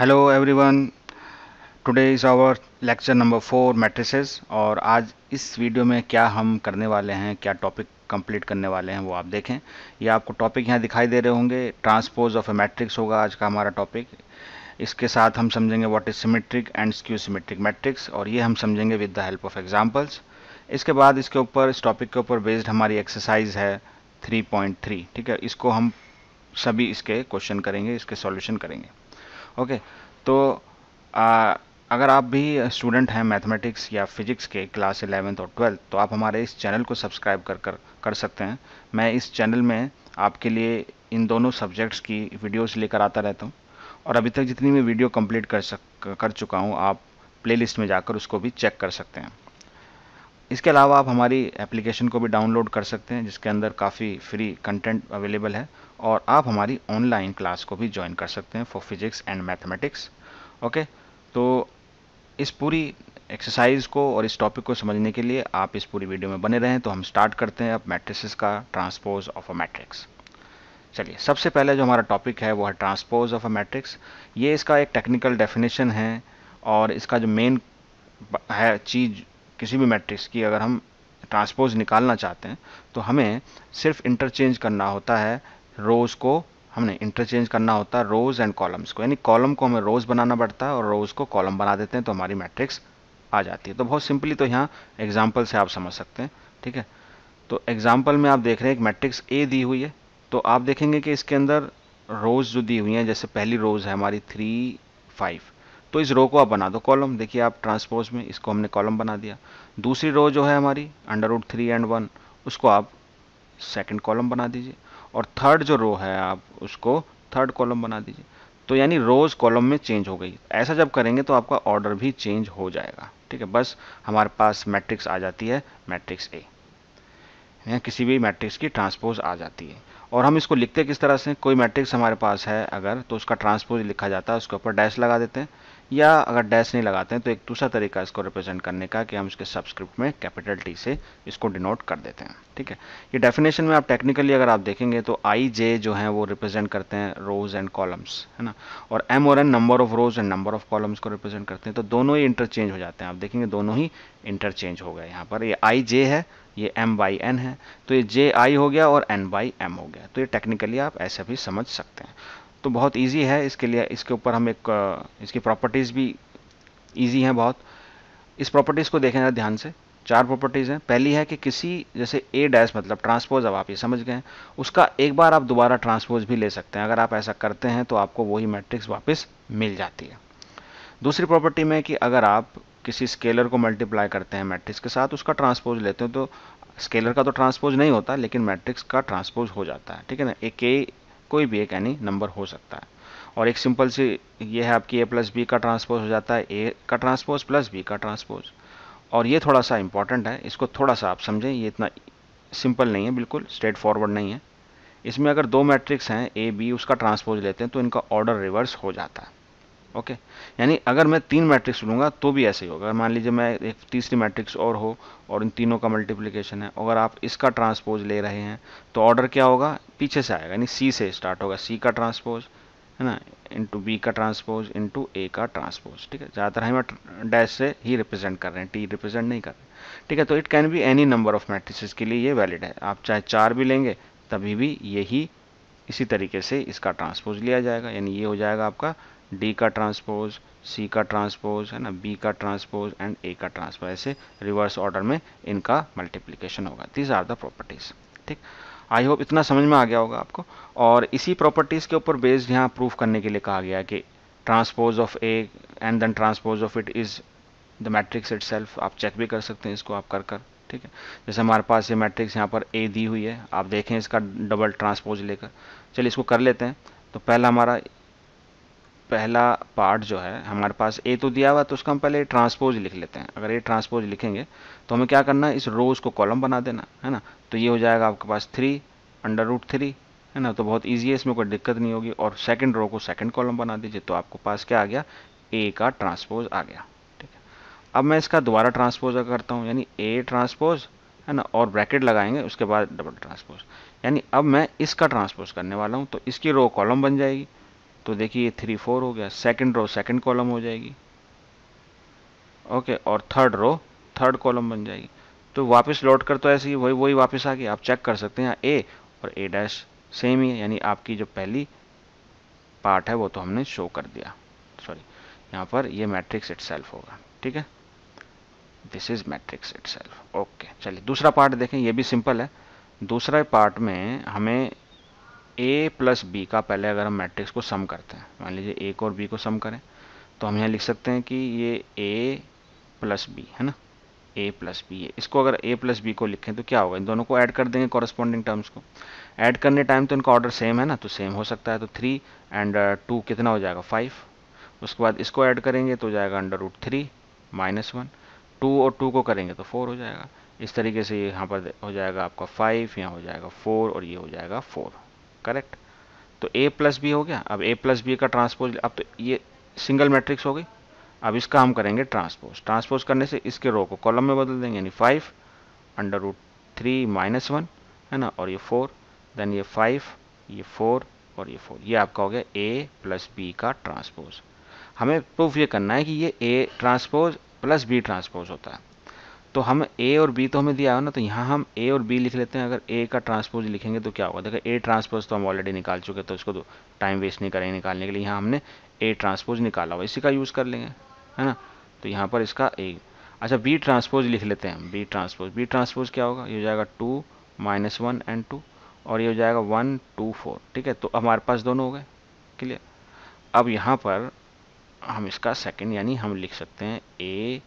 Hello everyone, today is our lecture number 4 matrices. और आज इस वीडियो में क्या हम करने वाले हैं, क्या टॉपिक कंप्लीट करने वाले हैं वो आप देखें। ये आपको टॉपिक यहाँ दिखाई दे रहे होंगे। ट्रांसपोज ऑफ ए मैट्रिक्स होगा आज का हमारा टॉपिक। इसके साथ हम समझेंगे what is symmetric and skew symmetric matrix, और ये हम समझेंगे with the help of examples. इसके बाद इसके ऊपर, इस टॉपिक के ऊपर बेस्ड हमारी एक्सरसाइज है 3.3। ठीक है, इसको हम सभी इसके क्वेश्चन करेंगे, इसके सॉल्यूशन करेंगे। ओके, तो आ, अगर आप भी स्टूडेंट हैं मैथमेटिक्स या फिजिक्स के क्लास 11th और 12th, तो आप हमारे इस चैनल को सब्सक्राइब कर सकते हैं। मैं इस चैनल में आपके लिए इन दोनों सब्जेक्ट्स की वीडियोस लेकर आता रहता हूँ, और अभी तक जितनी मैं वीडियो कंप्लीट कर चुका हूँ, आप प्लेलिस्ट में जाकर उसको भी चेक कर सकते हैं। इसके अलावा आप हमारी एप्लीकेशन को भी डाउनलोड कर सकते हैं, जिसके अंदर काफ़ी फ्री कंटेंट अवेलेबल है, और आप हमारी ऑनलाइन क्लास को भी ज्वाइन कर सकते हैं for physics and mathematics. Okay, तो इस पूरी एक्सरसाइज को और इस टॉपिक को समझने के लिए आप इस पूरी वीडियो में बने रहें। तो हम स्टार्ट करते हैं अब मैट्रिसेस का ट्रांसपोज ऑफ अ मैट्रिक्स। चलिए, सबसे पहले जो हमारा टॉपिक है वो है ट्रांसपोज ऑफ अ मैट्रिक्स। ये इसका एक टेक्निकल डेफिनेशन है, और इसका जो मेन है चीज़, किसी भी मैट्रिक्स की अगर हम ट्रांसपोज निकालना चाहते हैं तो हमें सिर्फ इंटरचेंज करना होता है रोज़ को। हमने इंटरचेंज करना होता है रोज़ एंड कॉलम्स को, यानी कॉलम को हमें रोज़ बनाना पड़ता है और रोज़ को कॉलम बना देते हैं, तो हमारी मैट्रिक्स आ जाती है। तो बहुत सिंपली तो यहाँ एग्जाम्पल से आप समझ सकते हैं। ठीक है, तो एग्जाम्पल में आप देख रहे हैं एक मैट्रिक्स ए दी हुई है। तो आप देखेंगे कि इसके अंदर रोज़ जो दी हुई हैं, जैसे पहली रोज़ है हमारी 3 5, तो इस रो को आप बना दो कॉलम। देखिए आप ट्रांसपोज में इसको हमने कॉलम बना दिया। दूसरी रो जो है हमारी √3 and 1, उसको आप सेकंड कॉलम बना दीजिए, और थर्ड जो रो है आप उसको थर्ड कॉलम बना दीजिए। तो यानी रोज कॉलम में चेंज हो गई। ऐसा जब करेंगे तो आपका ऑर्डर भी चेंज हो जाएगा। ठीक है, बस हमारे पास मैट्रिक्स आ जाती है मैट्रिक्स ए, या किसी भी मैट्रिक्स की ट्रांसपोज आ जाती है। और हम इसको लिखते किस तरह से, कोई मैट्रिक्स हमारे पास है अगर, तो उसका ट्रांसपोज लिखा जाता है, उसके ऊपर डैश लगा देते हैं, या अगर डैश नहीं लगाते हैं तो एक दूसरा तरीका इसको रिप्रेजेंट करने का कि हम इसके सबस्क्रिप्ट में कैपिटल टी से इसको डिनोट कर देते हैं। ठीक है, ये डेफिनेशन में आप टेक्निकली अगर आप देखेंगे तो आई जे जो है वो रिप्रेजेंट करते हैं रोज एंड कॉलम्स, है ना, और एम और n number of rows and number of columns को रिप्रेजेंट करते हैं। तो दोनों ही इंटरचेंज हो जाते हैं। आप देखेंगे दोनों ही इंटरचेंज हो गए। यहाँ पर ये आई जे है, ये m बाई एन है, तो ये जे आई हो गया और n बाई एम हो गया। तो ये टेक्निकली आप ऐसे भी समझ सकते हैं। तो बहुत इजी है। इसके लिए इसके ऊपर हम एक इसकी प्रॉपर्टीज़ भी इजी हैं बहुत। इस प्रॉपर्टीज़ को देखें ध्यान से। 4 प्रॉपर्टीज़ हैं। पहली है कि किसी, जैसे ए डैश मतलब ट्रांसपोज, अब आप ये समझ गए हैं, उसका एक बार आप दोबारा ट्रांसपोज भी ले सकते हैं। अगर आप ऐसा करते हैं तो आपको वही मैट्रिक्स वापस मिल जाती है। दूसरी प्रॉपर्टी में कि अगर आप किसी स्केलर को मल्टीप्लाई करते हैं मैट्रिक्स के साथ, उसका ट्रांसपोज लेते हो, तो स्केलर का तो ट्रांसपोज नहीं होता लेकिन मैट्रिक्स का ट्रांसपोज हो जाता है। ठीक है ना, एक ए, कोई भी एक एनी नंबर हो सकता है। और एक सिंपल सी ये है आपकी ए प्लस बी का ट्रांसपोज हो जाता है ए का ट्रांसपोज प्लस बी का ट्रांसपोज। और ये थोड़ा सा इंपॉर्टेंट है, इसको थोड़ा सा आप समझें, ये इतना सिंपल नहीं है, बिल्कुल स्ट्रेट फॉरवर्ड नहीं है। इसमें अगर दो मैट्रिक्स हैं ए बी, उसका ट्रांसपोज लेते हैं तो इनका ऑर्डर रिवर्स हो जाता है। ओके, यानी अगर मैं 3 मैट्रिक्स लूँगा तो भी ऐसे ही होगा। मान लीजिए मैं एक तीसरी मैट्रिक्स और हो और इन तीनों का मल्टीप्लिकेशन है, अगर आप इसका ट्रांसपोज ले रहे हैं तो ऑर्डर क्या होगा, पीछे से आएगा, यानी सी से स्टार्ट होगा, सी का ट्रांसपोज, है ना, इंटू बी का ट्रांसपोज इंटू ए का ट्रांसपोज। ठीक है, ज़्यादातर हम डैश से ही रिप्रेजेंट कर रहे हैं, टी रिप्रेजेंट नहीं कर रहे। ठीक है, तो it can be any number of matrices के लिए ये वैलिड है। आप चाहे 4 भी लेंगे तभी भी यही इसी तरीके से इसका ट्रांसपोज लिया जाएगा। यानी ये हो जाएगा आपका डी का ट्रांसपोज, सी का ट्रांसपोज, है ना, बी का ट्रांसपोज एंड ए का ट्रांसपोज। ऐसे रिवर्स ऑर्डर में इनका मल्टीप्लिकेशन होगा। These are the properties. ठीक, आई होप इतना समझ में आ गया होगा आपको। और इसी प्रॉपर्टीज के ऊपर बेस्ड यहाँ प्रूफ करने के लिए कहा गया कि transpose of A and then transpose of it is the matrix itself. आप चेक भी कर सकते हैं इसको आप कर। ठीक है, जैसे हमारे पास ये मैट्रिक्स यहाँ पर ए दी हुई है, आप देखें इसका डबल ट्रांसपोज लेकर। चलिए इसको कर लेते हैं। तो पहला पार्ट जो है हमारे पास ए तो दिया हुआ, तो उसका हम पहले ट्रांसपोज लिख लेते हैं। अगर ए ट्रांसपोज लिखेंगे तो हमें क्या करना है, इस रोज को कॉलम बना देना है ना। तो ये हो जाएगा आपके पास 3 √3, है ना, तो बहुत ईजी है, इसमें कोई दिक्कत नहीं होगी। और सेकंड रो को सेकंड कॉलम बना दीजिए, तो आपको पास क्या आ गया, ए का ट्रांसपोज आ गया। ठीक है, अब मैं इसका दोबारा ट्रांसपोज करता हूँ, यानी ए ट्रांसपोज, है ना, और ब्रैकेट लगाएंगे उसके बाद डबल ट्रांसपोज। यानी अब मैं इसका ट्रांसपोज करने वाला हूँ, तो इसकी रो कॉलम बन जाएगी, तो देखिए ये 3 4 हो गया, सेकंड रो सेकंड कॉलम हो जाएगी, ओके, और थर्ड रो थर्ड कॉलम बन जाएगी। तो वापस लौट कर तो ऐसे ही वही वही वापस आ गया। आप चेक कर सकते हैं ए और ए डैश सेम ही है, यानी आपकी जो पहली पार्ट है वो तो हमने शो कर दिया। सॉरी, यहाँ पर ये मैट्रिक्स इटसेल्फ होगा, ठीक है, this is matrix itself. Okay, चलिए दूसरा पार्ट देखें, ये भी सिंपल है। दूसरा पार्ट में हमें ए प्लस बी का, पहले अगर हम मैट्रिक्स को सम करते हैं, मान लीजिए ए को और बी को सम करें, तो हम यहाँ लिख सकते हैं कि ये ए प्लस बी है ना, ए प्लस बी है। इसको अगर ए प्लस बी को लिखें तो क्या होगा, इन दोनों को ऐड कर देंगे कॉरस्पॉन्डिंग टर्म्स को। ऐड करने टाइम तो इनका ऑर्डर सेम है ना, तो सेम हो सकता है, तो 3 एंड 2 कितना हो जाएगा 5। उसके बाद इसको ऐड करेंगे तो हो जाएगा √3 -1, 2 और 2 को करेंगे तो 4 हो जाएगा। इस तरीके से यहाँ पर हो जाएगा आपका 5, यहाँ हो जाएगा 4 और ये हो जाएगा 4, करेक्ट। तो ए प्लस बी हो गया। अब ए प्लस बी का ट्रांसपोज, अब तो ये सिंगल मैट्रिक्स हो गई। अब इसका हम करेंगे ट्रांसपोज। ट्रांसपोज करने से इसके रो को कॉलम में बदल देंगे, यानी 5 √3 -1 है ना, और ये 4, देन ये 5, ये 4 और ये 4, ये आपका हो गया ए प्लस बी का ट्रांसपोज। हमें प्रूफ ये करना है कि ये A transpose plus B transpose होता है। तो हम ए और बी तो हमें दिया है ना, तो यहाँ हम ए और बी लिख लेते हैं। अगर ए का ट्रांसपोज लिखेंगे तो क्या होगा, देखो ए ट्रांसपोज तो हम ऑलरेडी निकाल चुके, तो इसको तो टाइम वेस्ट नहीं करेंगे निकालने के लिए। यहाँ हमने ए ट्रांसपोज निकाला हुआ, इसी का यूज़ कर लेंगे, है ना। तो यहाँ पर इसका ए, अच्छा बी ट्रांसपोज लिख लेते हैं। बी ट्रांसपोज क्या होगा, ये हो जाएगा 2 -1 एंड 2, और ये हो जाएगा 1 2 4, ठीक है। तो हमारे पास दोनों हो गए, क्लियर। अब यहाँ पर हम इसका सेकंड, यानी हम लिख सकते हैं ए,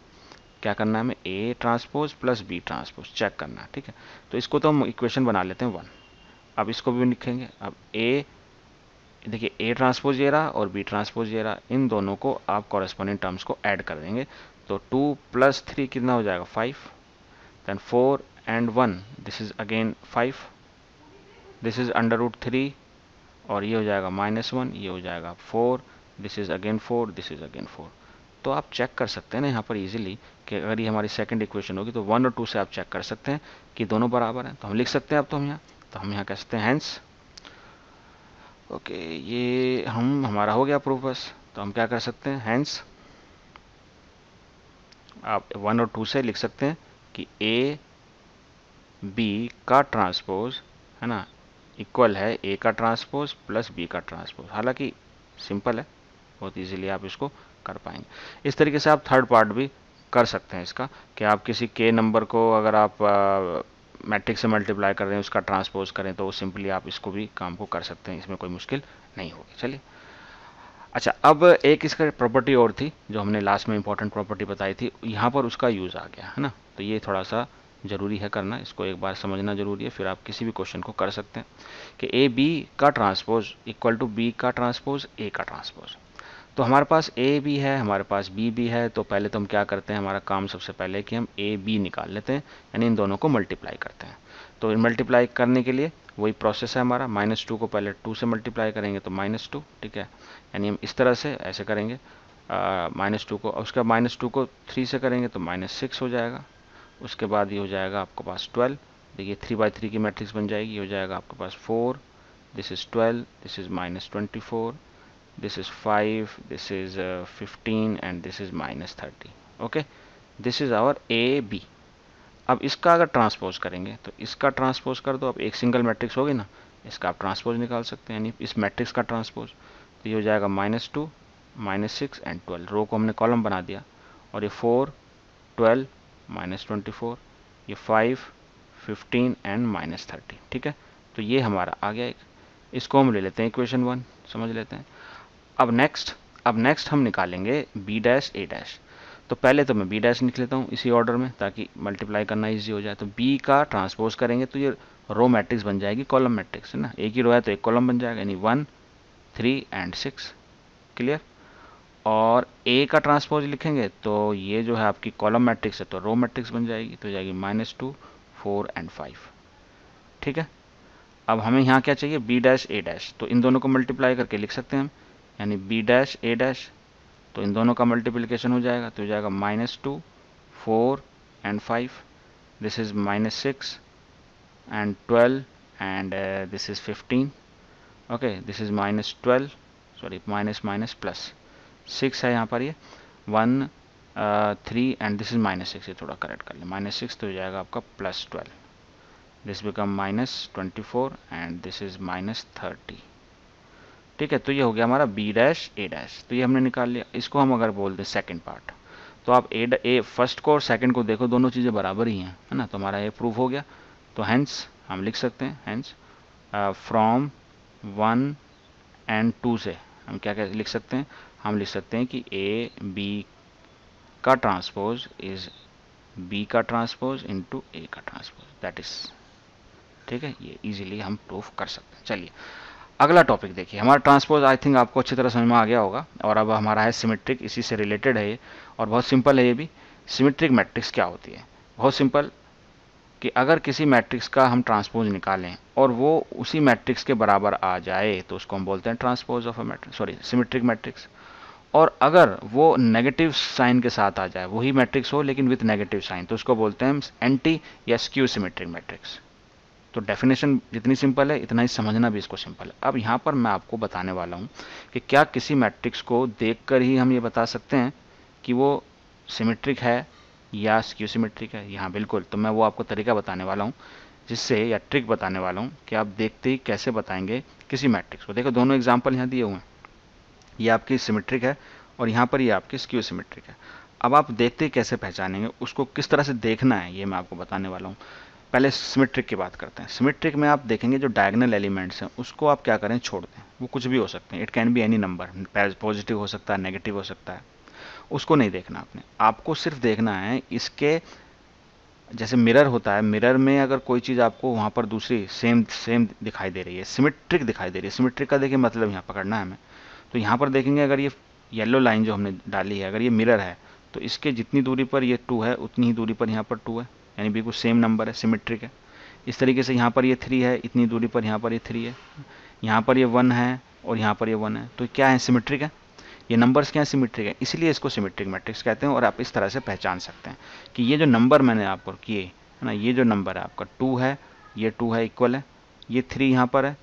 क्या करना है हमें, A transpose plus B transpose check करना है, ठीक है। तो इसको तो हम इक्वेशन बना लेते हैं 1। अब इसको भी लिखेंगे। अब ए, देखिए ए ट्रांसपोज ये रहा और बी ट्रांसपोज ये रहा, इन दोनों को आप कॉरेस्पॉन्डिंग टर्म्स को ऐड कर देंगे। तो 2 + 3 कितना हो जाएगा 5, then 4 and 1, this is again 5, this is √3, और ये हो जाएगा -1, ये हो जाएगा 4, this is again 4, this is again 4। तो आप चेक कर सकते हैं ना यहाँ पर इजीली कि अगर ये हमारी सेकंड इक्वेशन होगी तो 1 और 2 से आप चेक कर सकते हैं कि दोनों बराबर हैं। तो हम लिख सकते हैं, अब तो हम यहाँ कह सकते हैं हैंस, ओके, ये हम हमारा हो गया प्रूफ बस। तो हम क्या कर सकते हैं, हैंस आप 1 और 2 से लिख सकते हैं कि ए बी का ट्रांसपोज है ना इक्वल है ए का ट्रांसपोज प्लस बी का ट्रांसपोज। हालांकि सिंपल है, बहुत इजीली आप इसको कर पाएंगे। इस तरीके से आप थर्ड पार्ट भी कर सकते हैं इसका, कि आप किसी के नंबर को अगर आप मैट्रिक्स से मल्टीप्लाई कर रहे हैं, उसका ट्रांसपोज करें, तो सिंपली आप इसको भी काम को कर सकते हैं, इसमें कोई मुश्किल नहीं होगी। चलिए, अच्छा अब एक इसका प्रॉपर्टी और थी जो हमने लास्ट में इंपॉर्टेंट प्रॉपर्टी बताई थी, यहाँ पर उसका यूज़ आ गया है ना। तो ये थोड़ा सा ज़रूरी है करना, इसको एक बार समझना ज़रूरी है, फिर आप किसी भी क्वेश्चन को कर सकते हैं कि ए बी का ट्रांसपोज इक्वल टू बी का ट्रांसपोज ए का ट्रांसपोज। तो हमारे पास ए भी है, हमारे पास बी भी है। तो पहले तो हम क्या करते हैं, हमारा काम सबसे पहले कि हम ए बी निकाल लेते हैं, यानी इन दोनों को मल्टीप्लाई करते हैं। तो मल्टीप्लाई करने के लिए वही प्रोसेस है हमारा, -2 को पहले 2 से मल्टीप्लाई करेंगे तो -2, ठीक है, यानी हम इस तरह से ऐसे करेंगे -2 को, उसके बाद -2 को 3 से करेंगे तो -6 हो जाएगा। उसके बाद ये हो जाएगा आपके पास 12, देखिए 3/3 की मैट्रिक्स बन जाएगी, हो जाएगा आपके पास 4, this is 12, this is -24, this is 5, this is 15 and this is -30, okay, this is our a b। अब इसका अगर ट्रांसपोज करेंगे तो इसका ट्रांसपोज कर दो, अब एक सिंगल मैट्रिक्स होगी ना, इसका आप ट्रांसपोज निकाल सकते हैं, यानी इस मैट्रिक्स का ट्रांसपोज। तो ये हो जाएगा -2 -6 एंड 12, रो को हमने कॉलम बना दिया, और ये 4 12 -24, ये 5 15 एंड -30, ठीक है। तो ये हमारा आ गया एक, इसको हम ले लेते हैं इक्वेशन 1, समझ लेते हैं। अब नेक्स्ट हम निकालेंगे बी डैश ए डैश। तो पहले तो मैं बी डैश निकल लेता हूँ इसी ऑर्डर में, ताकि मल्टीप्लाई करना इजी हो जाए। तो बी का ट्रांसपोज करेंगे तो ये रो मैट्रिक्स बन जाएगी, कॉलम मैट्रिक्स है ना, एक ही रो है तो एक कॉलम बन जाएगा, यानी 1 3 एंड 6, क्लियर। और ए का ट्रांसपोज लिखेंगे तो ये जो है आपकी कॉलम मैट्रिक्स है, तो रो मैट्रिक्स बन जाएगी, तो जाएगी -2 4 एंड 5, ठीक है। अब हमें यहाँ क्या चाहिए, बी डैश ए डैश। तो इन दोनों को मल्टीप्लाई करके लिख सकते हैं हम, यानी बी डैश ए डैश। तो इन दोनों का मल्टीप्लिकेशन हो जाएगा, तो हो जाएगा -2 4 and 5, this is -6 and 12 and this is 15, okay, this is -12, sorry minus minus plus 6 है यहाँ पर, ये 1 3 एंड दिस इज -6, ये थोड़ा करेक्ट कर ले, -6 तो हो जाएगा आपका +12, this become -24 and this is -30। ठीक है, तो ये हो गया हमारा बी डैश ए डैश, तो ये हमने निकाल लिया। इसको हम अगर बोल दें सेकंड पार्ट, तो आप ए फर्स्ट को और सेकंड को देखो, दोनों चीज़ें बराबर ही हैं, है ना, तो हमारा ये प्रूफ हो गया। तो हैंस हम लिख सकते हैं, हैंस फ्रॉम 1 एंड 2 से हम क्या क्या लिख सकते हैं, हम लिख सकते हैं कि ए बी का ट्रांसपोज इज बी का ट्रांसपोज इनटू ए का ट्रांसपोज, दैट इज, ठीक है, ये इजीली हम प्रूफ कर सकते हैं। चलिए अगला टॉपिक देखिए, हमारा ट्रांसपोज आई थिंक आपको अच्छी तरह समझ में आ गया होगा, और अब हमारा है सिमेट्रिक, इसी से रिलेटेड है ये, और बहुत सिंपल है ये भी। सिमेट्रिक मैट्रिक्स क्या होती है, बहुत सिंपल, कि अगर किसी मैट्रिक्स का हम ट्रांसपोज निकालें और वो उसी मैट्रिक्स के बराबर आ जाए तो उसको हम बोलते हैं transpose of a matrix, sorry symmetric matrix. और अगर वो नेगेटिव साइन के साथ आ जाए, वही मैट्रिक्स हो लेकिन विथ नेगेटिव साइन, तो उसको बोलते हैं एंटी या स्क्यू सिमेट्रिक मैट्रिक्स। तो डेफिनेशन जितनी सिंपल है इतना ही समझना भी इसको सिंपल है। अब यहाँ पर मैं आपको बताने वाला हूँ कि क्या किसी मैट्रिक्स को देखकर ही हम ये बता सकते हैं कि वो सिमेट्रिक है या स्क्यू सिमेट्रिक है। यहाँ बिल्कुल, तो मैं वो आपको तरीका बताने वाला हूँ जिससे, या ट्रिक बताने वाला हूँ कि आप देखते ही कैसे बताएंगे किसी मैट्रिक्स को। देखो दोनों एग्जाम्पल यहाँ दिए हुए हैं, ये आपकी सिमेट्रिक है और यहाँ पर ये आपकी स्क्यू सिमेट्रिक है। अब आप देखते ही कैसे पहचानेंगे, उसको किस तरह से देखना है, ये मैं आपको बताने वाला हूँ। पहले सिमेट्रिक की बात करते हैं। सिमेट्रिक में आप देखेंगे जो डायगोनल एलिमेंट्स हैं उसको आप क्या करें, छोड़ दें, वो कुछ भी हो सकते हैं, it can be any number, positive हो सकता है, नेगेटिव हो सकता है, उसको नहीं देखना आपने। आपको सिर्फ देखना है इसके, जैसे मिरर होता है, मिरर में अगर कोई चीज़ आपको वहाँ पर दूसरी सेम सेम दिखाई दे रही है, सिमेट्रिक दिखाई दे रही है, सिमेट्रिक का देखिए मतलब यहाँ पकड़ना है हमें। तो यहाँ पर देखेंगे अगर ये येलो लाइन जो हमने डाली है, अगर ये मिरर है तो इसके जितनी दूरी पर ये 2 है उतनी ही दूरी पर यहाँ पर 2 है, यानी बिल्कुल सेम नंबर है, सिमेट्रिक है। इस तरीके से यहाँ पर ये 3 है, इतनी दूरी पर यहाँ पर ये 3 है, यहाँ पर ये 1 है और यहाँ पर ये 1 है, तो क्या है, सिमेट्रिक है। ये नंबर्स क्या है, सिमेट्रिक है, इसलिए इसको सिमेट्रिक मैट्रिक्स कहते हैं। और आप इस तरह से पहचान सकते हैं कि ये जो नंबर मैंने आपको किए है ना, ये जो नंबर है आपका 2 है, ये 2 है इक्वल है, ये 3 यहाँ पर है,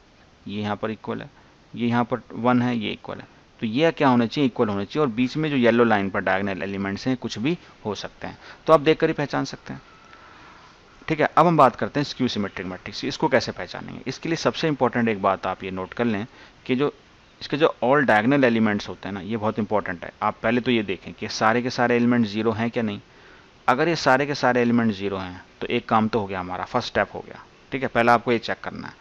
ये यहाँ पर इक्वल है, ये यहाँ पर 1 है, ये इक्वल है। तो ये क्या होना चाहिए, इक्वल होना चाहिए। और बीच में जो येलो लाइन पर डायगोनल एलिमेंट्स हैं कुछ भी हो सकते हैं, तो आप देखकर ही पहचान सकते हैं। ठीक है, अब हम बात करते हैं स्क्यू सिमेट्रिक मैट्रिक्स, इसको कैसे पहचानेंगे। इसके लिए सबसे इंपॉर्टेंट एक बात आप ये नोट कर लें कि जो इसके जो ऑल डायगोनल एलिमेंट्स होते हैं ना, ये बहुत इंपॉर्टेंट है। आप पहले तो ये देखें कि सारे के सारे एलिमेंट जीरो हैं क्या नहीं। अगर ये सारे के सारे एलिमेंट जीरो हैं तो एक काम तो हो गया, हमारा फर्स्ट स्टेप हो गया। ठीक है, पहला आपको ये चेक करना है।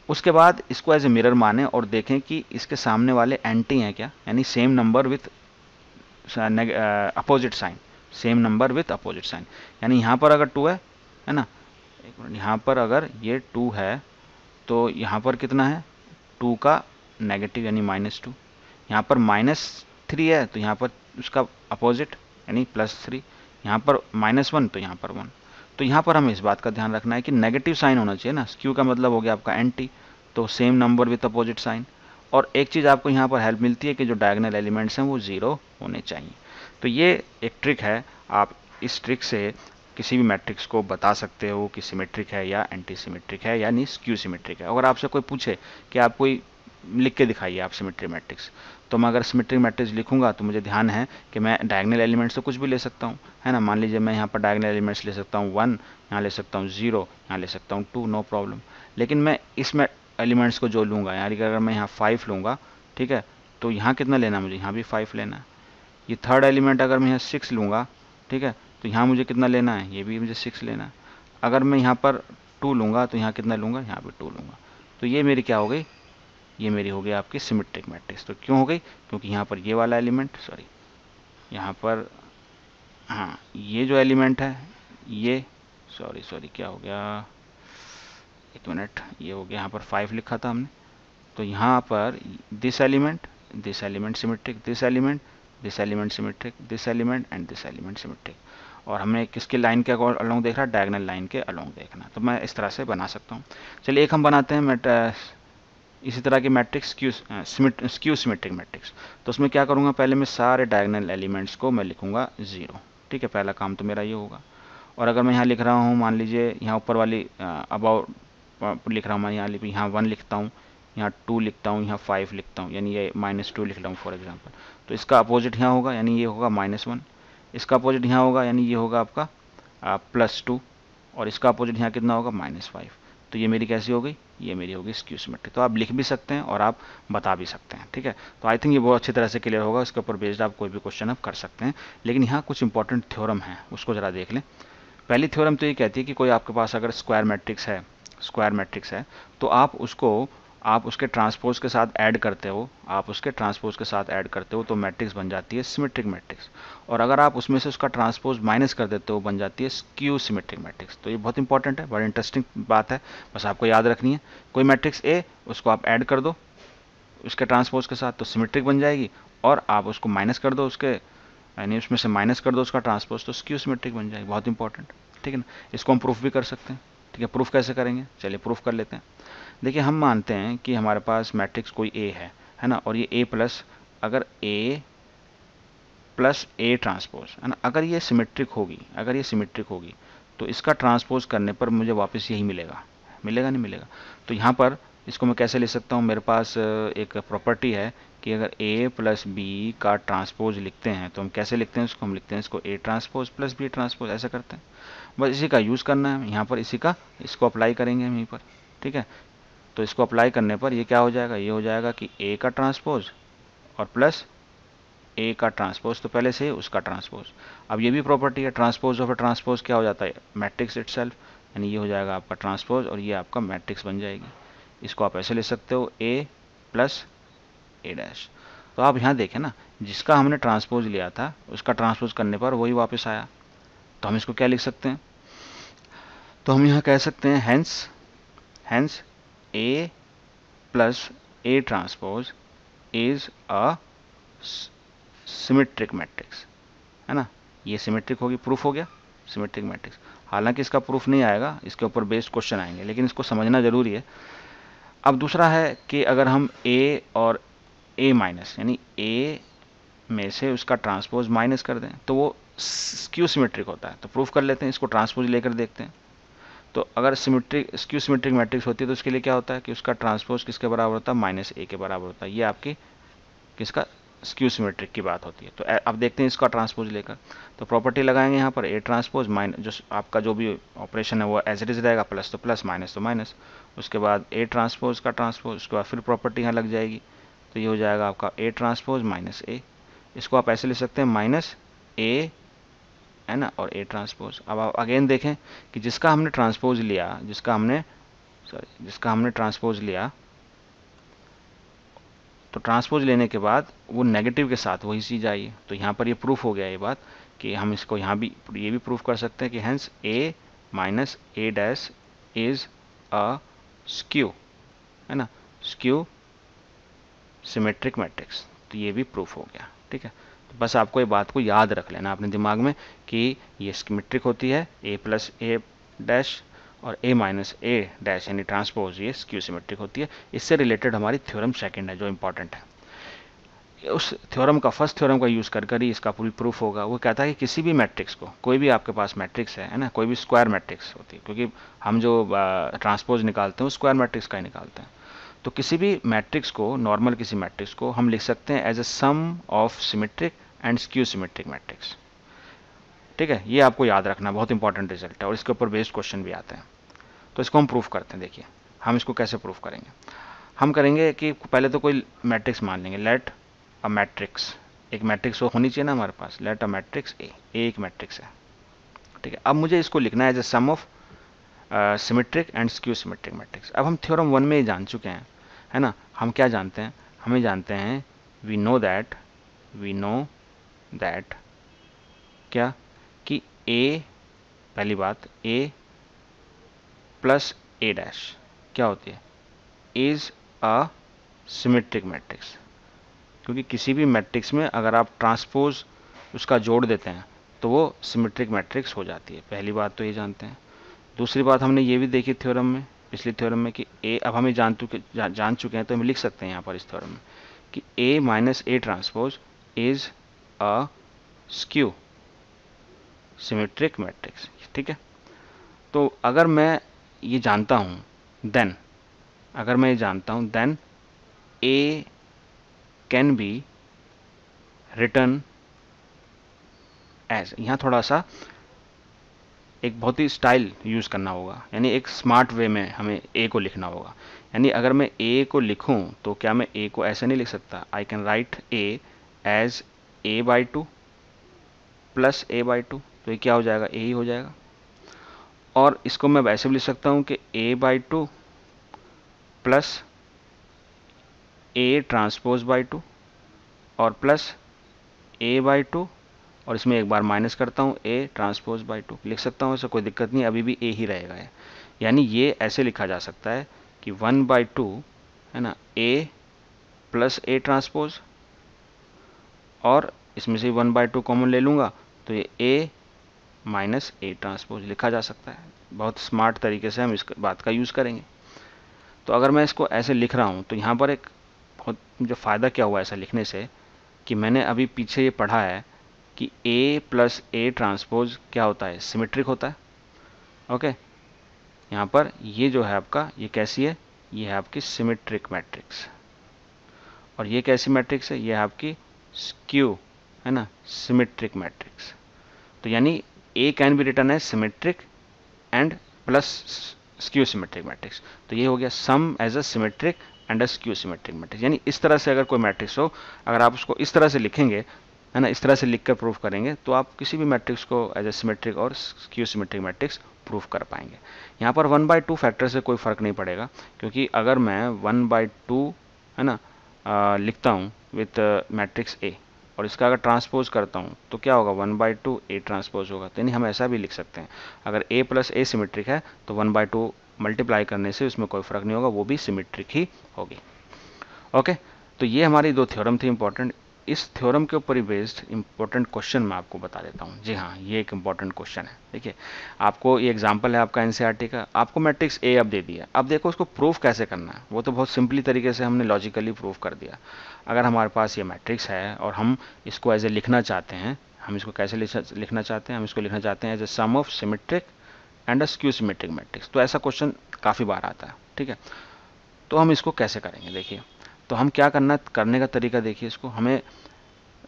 उसके बाद इसको एज ए मिरर माने और देखें कि इसके सामने वाले एंटी हैं क्या, यानी same number with opposite sign, same number with opposite sign. यानी यहाँ पर अगर 2 है ना, एक मिनट, यहाँ पर अगर ये 2 है तो यहाँ पर कितना है, 2 का नेगेटिव यानी -2। यहाँ पर -3 है तो यहाँ पर उसका अपोजिट यानी +3। यहाँ पर -1 तो यहाँ पर 1। तो यहाँ पर हमें इस बात का ध्यान रखना है कि नेगेटिव साइन होना चाहिए ना, स्क्यू का मतलब हो गया आपका एंटी, तो same number with opposite sign. और एक चीज़ आपको यहाँ पर हेल्प मिलती है कि जो डायगोनल एलिमेंट्स हैं वो 0 होने चाहिए। तो ये एक ट्रिक है, आप इस ट्रिक से किसी भी मैट्रिक्स को बता सकते हो कि सिमेट्रिक है या एंटी सिमेट्रिक है, यानी स्क्यू सिमेट्रिक है। अगर आपसे कोई पूछे कि आप कोई लिख के दिखाइए आप सिमेट्रिक मैट्रिक्स, तो मैं अगर सिमेट्रिक मैट्रिक्स लिखूंगा तो मुझे ध्यान है कि मैं डायगोनल एलिमेंट्स से कुछ भी ले सकता हूँ, है ना। मान लीजिए मैं यहाँ पर डायगोनल एलिमेंट्स ले सकता हूँ 1, यहाँ ले सकता हूँ 0, यहाँ ले सकता हूँ 2, नो प्रॉब्लम। लेकिन मैं इसमें एलिमेंट्स को जो लूँगा, यानी कि अगर मैं यहाँ 5 लूँगा, ठीक है, तो यहाँ कितना लेना है मुझे, यहाँ भी 5 लेना है। ये थर्ड एलिमेंट अगर मैं यहाँ 6 लूँगा, ठीक है, तो यहाँ मुझे कितना लेना है, ये भी मुझे 6 लेना है। अगर मैं यहाँ पर 2 लूँगा तो यहाँ कितना लूँगा, यहाँ भी 2 लूँगा। तो ये मेरी क्या हो गई, ये मेरी हो गई आपकी सिमेट्रिक मैट्रिक्स। तो क्यों हो गई, क्योंकि यहाँ पर ये वाला एलिमेंट, सॉरी यहाँ पर, हाँ ये जो एलिमेंट है ये, सॉरी क्या हो गया, एक मिनट, ये हो गया, यहाँ पर 5 लिखा था हमने, तो यहाँ पर this element symmetric, this element symmetric, this element and this element symmetric. और हमने किसके लाइन के अलोंग देख रहा, डायगोनल लाइन के अलोंग देखना। तो मैं इस तरह से बना सकता हूँ। चलिए एक हम बनाते हैं इसी तरह के मैट्रिक्स स्क्यू सिमेट्रिक मैट्रिक्स। तो उसमें क्या करूँगा, पहले मैं सारे डायगोनल एलिमेंट्स को मैं लिखूंगा 0। ठीक है, पहला काम तो मेरा ये होगा। और अगर मैं यहाँ लिख रहा हूँ, मान लीजिए यहाँ ऊपर वाली अबाउट लिख रहा हूँ, मैं यहाँ 1 लिखता हूँ, यहाँ 2 लिखता हूँ, यहाँ 5 लिखता हूँ, यानी ये -2 लिख रहा हूँ फॉर एग्जांपल, तो इसका अपोजिट यहाँ होगा, यानी ये होगा -1। इसका अपोजिट यहाँ होगा, यानी ये होगा आपका +2, और इसका अपोजिट यहाँ कितना होगा -5। तो ये मेरी कैसी हो गई, ये मेरी होगी स्क्यू सिमेट्रिक। तो आप लिख भी सकते हैं और आप बता भी सकते हैं, ठीक है। तो आई थिंक ये बहुत अच्छी तरह से क्लियर होगा, इसके ऊपर बेस्ड आप कोई भी क्वेश्चन आप कर सकते हैं। लेकिन यहाँ कुछ इंपॉर्टेंट थ्योरम है, उसको जरा देख लें। पहली थ्योरम तो ये कहती है कि कोई आपके पास अगर स्क्वायर मैट्रिक्स है, तो आप उसके ट्रांसपोज के साथ ऐड करते हो, तो मैट्रिक्स बन जाती है सिमेट्रिक मैट्रिक्स। और अगर आप उसमें से उसका ट्रांसपोज माइनस कर देते हो, बन जाती है स्क्यू सिमेट्रिक मैट्रिक्स। तो ये बहुत इंपॉर्टेंट है, बड़ी इंटरेस्टिंग बात है, बस आपको याद रखनी है। कोई मैट्रिक्स ए, उसको आप ऐड कर दो उसके ट्रांसपोज के साथ, तो सिमेट्रिक बन जाएगी, और आप उसको माइनस कर दो उसके, यानी उसमें से माइनस कर दो उसका ट्रांसपोज, तो स्क्यू सिमेट्रिक बन जाएगी। बहुत इंपॉर्टेंट, ठीक है ना। इसको हम प्रूफ भी कर सकते हैं, ठीक है। प्रूफ कैसे करेंगे, चलिए प्रूफ कर लेते हैं। देखिए, हम मानते हैं कि हमारे पास मैट्रिक्स कोई ए है ना, और ये ए प्लस, अगर ए प्लस ए ट्रांसपोज है ना, अगर ये सिमेट्रिक होगी, तो इसका ट्रांसपोज करने पर मुझे वापस यही मिलेगा, नहीं मिलेगा। तो यहाँ पर इसको मैं कैसे ले सकता हूँ, मेरे पास एक प्रॉपर्टी है कि अगर a प्लस बी का ट्रांसपोज लिखते हैं, तो हम कैसे लिखते हैं इसको, हम लिखते हैं इसको a transpose plus b transpose, ऐसा करते हैं। बस इसी का यूज़ करना है यहाँ पर, इसको अप्लाई करेंगे हम यहीं पर, ठीक है। तो इसको अप्लाई करने पर ये क्या हो जाएगा, ये हो जाएगा कि a का ट्रांसपोज और प्लस a का ट्रांसपोज, तो पहले से उसका ट्रांसपोज। अब ये भी प्रॉपर्टी है, ट्रांसपोज ऑफ ट्रांसपोज क्या हो जाता है, मैट्रिक्स इटसेल्फ, यानी ये हो जाएगा आपका ट्रांसपोज और ये आपका मैट्रिक्स बन जाएगी। इसको आप ऐसे ले सकते हो a प्लस a डैश। तो आप यहाँ देखें ना, जिसका हमने ट्रांसपोज लिया था उसका ट्रांसपोज करने पर वही वापस आया, तो हम इसको क्या लिख सकते हैं, तो हम यहाँ कह सकते हैं hence a plus a transpose is a symmetric matrix, है ना। ये सिमेट्रिक होगी, प्रूफ हो गया सिमेट्रिक मैट्रिक्स। हालांकि इसका प्रूफ नहीं आएगा, इसके ऊपर बेस्ड क्वेश्चन आएंगे, लेकिन इसको समझना जरूरी है। अब दूसरा है कि अगर हम a और a माइनस, यानी a में से उसका ट्रांसपोज माइनस कर दें, तो वो स्क्यू सिमेट्रिक होता है। तो प्रूफ कर लेते हैं, इसको ट्रांसपोज लेकर देखते हैं। तो अगर स्क्यू सिमेट्रिक मैट्रिक्स होती है, तो उसके लिए क्या होता है कि उसका ट्रांसपोज किसके बराबर होता है, -a के बराबर होता है। ये आपकी किसका, स्क्यू सिमेट्रिक की बात होती है। तो अब देखते हैं इसका ट्रांसपोज लेकर, तो प्रॉपर्टी लगाएंगे यहाँ पर, a ट्रांसपोज माइनस, जो आपका जो भी ऑपरेशन है वो एज इट इज रहेगा, प्लस तो प्लस, माइनस तो माइनस। उसके बाद a ट्रांसपोज का ट्रांसपोज, उसके बाद फिर प्रॉपर्टी यहाँ लग जाएगी, तो ये हो जाएगा आपका a ट्रांसपोज माइनस a। इसको आप ऐसे ले सकते हैं -a, है ना, और a ट्रांसपोज। अब आप अगेन देखें कि जिसका हमने ट्रांसपोज लिया, तो ट्रांसपोज लेने के बाद वो नेगेटिव के साथ वही चीज आई है। तो यहाँ पर ये प्रूफ हो गया ये बात, कि हम इसको यहाँ भी ये भी प्रूफ कर सकते हैं कि hence a minus a dash is a skew, है ना, स्क्यू सिमेट्रिक मैट्रिक्स। तो ये भी प्रूफ हो गया, ठीक है। तो बस आपको ये बात को याद रख लेना अपने दिमाग में कि ये सिमेट्रिक होती है, a प्लस a डैश और a माइनस a डैश यानी ट्रांसपोज, ये स्क्यू सिमेट्रिक होती है। इससे रिलेटेड हमारी थ्योरम सेकंड है जो इंपॉर्टेंट है। उस थ्योरम का, फर्स्ट थ्योरम का यूज़ कर ही इसका पूरी प्रूफ होगा। वो कहता है कि किसी भी मैट्रिक्स को, कोई भी आपके पास मैट्रिक्स है ना, कोई भी स्क्वायर मैट्रिक्स होती है, क्योंकि हम जो ट्रांसपोज निकालते हैं वो स्क्वायर मैट्रिक्स का ही निकालते हैं। तो किसी भी मैट्रिक्स को, नॉर्मल किसी मैट्रिक्स को हम लिख सकते हैं as a sum of symmetric and skew symmetric matrix, ठीक है। ये आपको याद रखना, बहुत इंपॉर्टेंट रिजल्ट है, और इसके ऊपर बेस्ड क्वेश्चन भी आते हैं। तो इसको हम प्रूफ करते हैं। देखिए हम इसको कैसे प्रूफ करेंगे, हम करेंगे कि पहले तो कोई मैट्रिक्स मान लेंगे, लेट अ मैट्रिक्स, एक मैट्रिक्स होनी चाहिए ना हमारे पास, लेट अ मैट्रिक्स ए एक मैट्रिक्स है, ठीक है। अब मुझे इसको लिखना है as a sum of symmetric and skew symmetric matrix. अब हम थ्योरम 1 में ही जान चुके हैं, है ना। हम क्या जानते हैं, हमें जानते हैं वी नो दैट क्या, कि ए, पहली बात a प्लस a डैश क्या होती है, इज अ सिमेट्रिक मैट्रिक्स। क्योंकि किसी भी मैट्रिक्स में अगर आप ट्रांसपोज उसका जोड़ देते हैं तो वो सिमेट्रिक मैट्रिक्स हो जाती है। पहली बात तो ये जानते हैं। दूसरी बात हमने ये भी देखी थ्योरम में, पिछली थ्योरम में, कि a, अब हमें जान चुके हैं, तो हम लिख सकते हैं यहाँ पर इस थ्योरम में कि a minus a transpose is a skew symmetric matrix, ठीक है। तो अगर मैं ये जानता हूँ, देन अगर मैं ये जानता हूँ then A can be return as, यहाँ थोड़ा सा एक बहुत ही स्टाइल यूज़ करना होगा, यानी एक स्मार्ट वे में हमें ए को लिखना होगा। यानी अगर मैं ए को लिखूं तो क्या मैं ए को ऐसे नहीं लिख सकता, I can write A as A by two plus A by two, तो ये क्या हो जाएगा, ए ही हो जाएगा। और इसको मैं वैसे भी लिख सकता हूँ कि A by two plus A transpose by two और प्लस ए बाई टू, और इसमें एक बार माइनस करता हूँ ए ट्रांसपोज बाई टू, लिख सकता हूँ, ऐसा कोई दिक्कत नहीं, अभी भी ए ही रहेगा है। यानी ये ऐसे लिखा जा सकता है कि 1/2 है ना, ए प्लस ए ट्रांसपोज, और इसमें से 1/2 कॉमन ले लूँगा तो ये ए माइनस ए ट्रांसपोज लिखा जा सकता है। बहुत स्मार्ट तरीके से हम इस बात का यूज़ करेंगे। तो अगर मैं इसको ऐसे लिख रहा हूँ तो यहाँ पर एक बहुत जो फ़ायदा क्या हुआ ऐसा लिखने से, कि मैंने अभी पीछे ये पढ़ा है कि ए प्लस ए ट्रांसपोज क्या होता है, सिमेट्रिक होता है। ओके, यहाँ पर ये जो है आपका, ये कैसी है, ये है आपकी सिमेट्रिक मैट्रिक्स, और ये कैसी मैट्रिक्स है, ये है आपकी स्क्यू, है ना, सिमेट्रिक मैट्रिक्स। तो यानी A can be return as symmetric and plus skew symmetric matrix. तो ये हो गया sum as a symmetric and a skew symmetric matrix. यानी इस तरह से अगर कोई मैट्रिक्स हो, अगर आप उसको इस तरह से लिखेंगे, है ना, इस तरह से लिखकर प्रूफ करेंगे, तो आप किसी भी मैट्रिक्स को एज ए सिमेट्रिक और स्क्यू सिमेट्रिक मैट्रिक्स प्रूफ कर पाएंगे। यहाँ पर 1/2 फैक्टर से कोई फ़र्क नहीं पड़ेगा, क्योंकि अगर मैं 1/2 है ना लिखता हूँ विथ मैट्रिक्स ए, और इसका अगर ट्रांसपोज करता हूँ तो क्या होगा, 1/2 ए ट्रांसपोज होगा। तो यानी हम ऐसा भी लिख सकते हैं, अगर ए प्लस ए सिमेट्रिक है तो 1/2 मल्टीप्लाई करने से उसमें कोई फ़र्क नहीं होगा, वो भी सिमेट्रिक ही होगी। ओके, तो ये हमारी दो थ्योरम थी इंपॉर्टेंट। इस थ्योरम के ऊपर ही बेस्ड इंपॉर्टेंट क्वेश्चन मैं आपको बता देता हूँ। जी हाँ, ये एक इंपॉर्टेंट क्वेश्चन है। देखिए, आपको ये एग्जांपल है आपका एनसीईआरटी का, आपको मैट्रिक्स ए अब दे दिया, अब देखो उसको प्रूफ कैसे करना है। वो तो बहुत सिंपली तरीके से हमने लॉजिकली प्रूफ कर दिया। अगर हमारे पास ये मैट्रिक्स है और हम इसको एज ए लिखना चाहते हैं, हम इसको कैसे लिखना चाहते हैं, हम इसको लिखना चाहते हैं as a sum of symmetric and a skew symmetric matrix. तो ऐसा क्वेश्चन काफ़ी बार आता है, ठीक है। तो हम इसको कैसे करेंगे, देखिए, तो हम क्या करने का तरीका देखिए, इसको हमें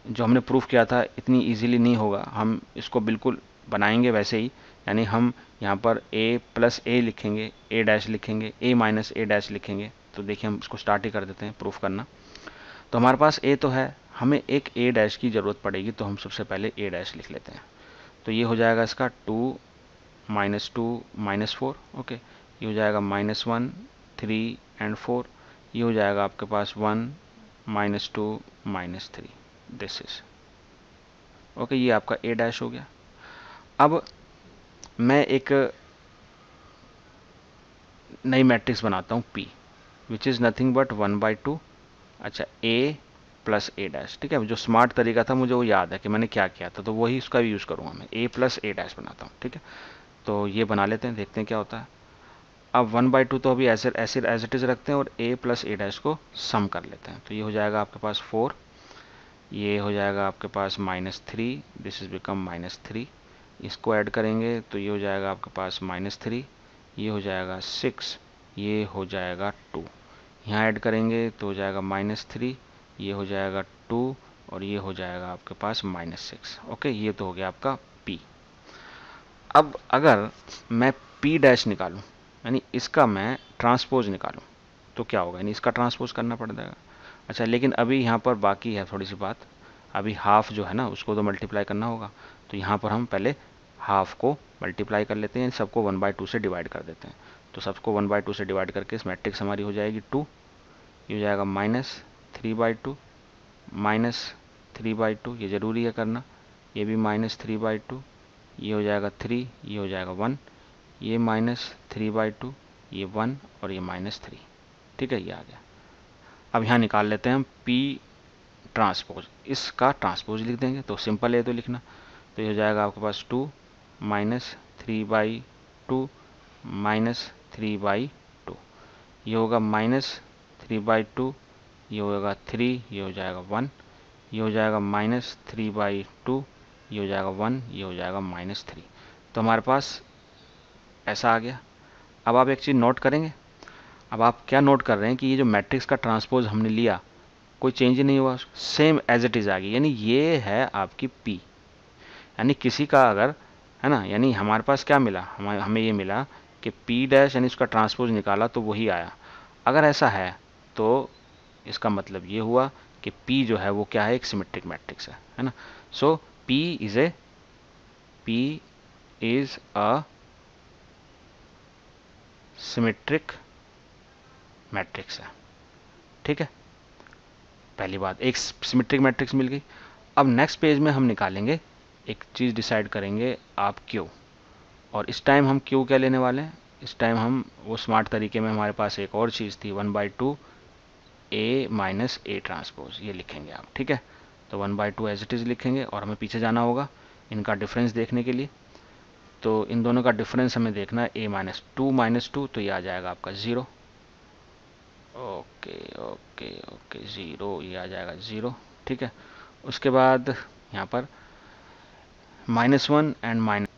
जो हमने प्रूफ किया था इतनी इजीली नहीं होगा, हम इसको बिल्कुल बनाएंगे वैसे ही। यानी हम यहाँ पर a प्लस ए लिखेंगे, a डैश लिखेंगे, a माइनस ए डैश लिखेंगे। तो देखिए हम इसको स्टार्ट ही कर देते हैं प्रूफ करना। तो हमारे पास a तो है, हमें एक a डैश की ज़रूरत पड़ेगी, तो हम सबसे पहले a डैश लिख लेते हैं। तो ये हो जाएगा इसका 2 -2 -4, ओके। ये हो जाएगा -1 3 एंड 4, ये हो जाएगा आपके पास 1 -2 -3, दिस इज ओके। ये आपका a डैश हो गया। अब मैं एक नई मैट्रिक्स बनाता हूँ P, which is nothing but 1/2, अच्छा, a प्लस ए डैश, ठीक है। जो स्मार्ट तरीका था मुझे वो याद है कि मैंने क्या किया था, तो वही उसका भी यूज़ करूँगा मैं, a प्लस ए डैश बनाता हूँ, ठीक है। तो ये बना लेते हैं, देखते हैं क्या होता है। अब 1/2 तो अभी ऐसे ऐसे एज इट इज़ रखते हैं और a प्लस ए डैश को सम कर लेते हैं। तो ये हो जाएगा आपके पास 4, ये हो जाएगा आपके पास -3, दिस इज बिकम -3, इसको ऐड करेंगे तो ये हो जाएगा आपके पास -3, ये हो जाएगा 6, ये हो जाएगा 2, यहाँ ऐड करेंगे तो हो जाएगा -3, ये हो जाएगा 2, और ये हो जाएगा आपके पास -6। ओके, ये तो हो गया आपका P। अब अगर मैं P डैश निकालूं, यानी इसका मैं ट्रांसपोज निकालूं, तो क्या होगा, यानी इसका ट्रांसपोज करना पड़ जाएगा। अच्छा, लेकिन अभी यहाँ पर बाकी है थोड़ी सी बात, अभी हाफ जो है ना उसको तो मल्टीप्लाई करना होगा। तो यहाँ पर हम पहले हाफ को मल्टीप्लाई कर लेते हैं, सबको 1/2 से डिवाइड कर देते हैं। तो सबको 1/2 से डिवाइड करके इस मैट्रिक्स हमारी हो जाएगी 2, ये हो जाएगा -3/2 -3/2, ये ज़रूरी है करना, ये भी -3/2, ये हो जाएगा 3, ये हो जाएगा 1, ये -3/2, ये 1, और ये -3, ठीक है, ये आ गया। अब यहाँ निकाल लेते हैं हम P ट्रांसपोज, इसका ट्रांसपोज लिख देंगे, तो सिंपल है तो लिखना। तो ये हो जाएगा आपके पास 2 -3/2 -3/2, ये होगा -3/2, ये होगा 3, ये हो जाएगा 1, ये हो जाएगा -3/2, ये हो जाएगा 1, ये हो जाएगा -3। तो हमारे पास ऐसा आ गया। अब आप एक चीज़ नोट करेंगे, अब आप क्या नोट कर रहे हैं कि ये जो मैट्रिक्स का ट्रांसपोज हमने लिया कोई चेंज ही नहीं हुआ, सेम एज इट इज़ आ गई, यानी ये है आपकी P। यानी किसी का अगर, है ना, यानी हमारे पास क्या मिला, हमें ये मिला कि P डैश यानी उसका ट्रांसपोज निकाला तो वही आया। अगर ऐसा है तो इसका मतलब ये हुआ कि P जो है वो क्या है, एक सिमेट्रिक मैट्रिक्स है ना। सो P is a symmetric matrix है। ठीक है, पहली बात एक सिमेट्रिक मैट्रिक्स मिल गई। अब नेक्स्ट पेज में हम निकालेंगे, एक चीज़ डिसाइड करेंगे आप Q, और इस टाइम हम Q क्या लेने वाले हैं, इस टाइम हम वो स्मार्ट तरीके में, हमारे पास एक और चीज़ थी 1/2 A माइनस A ट्रांसपोज, ये लिखेंगे आप। ठीक है, तो 1/2 एज इट इज़ लिखेंगे और हमें पीछे जाना होगा इनका डिफरेंस देखने के लिए। तो इन दोनों का डिफरेंस हमें देखना है A-2 तो ये आ जाएगा आपका 0। ओके ओके ओके 0, ये आ जाएगा 0। ठीक है, उसके बाद यहाँ पर -1 एंड माइनस,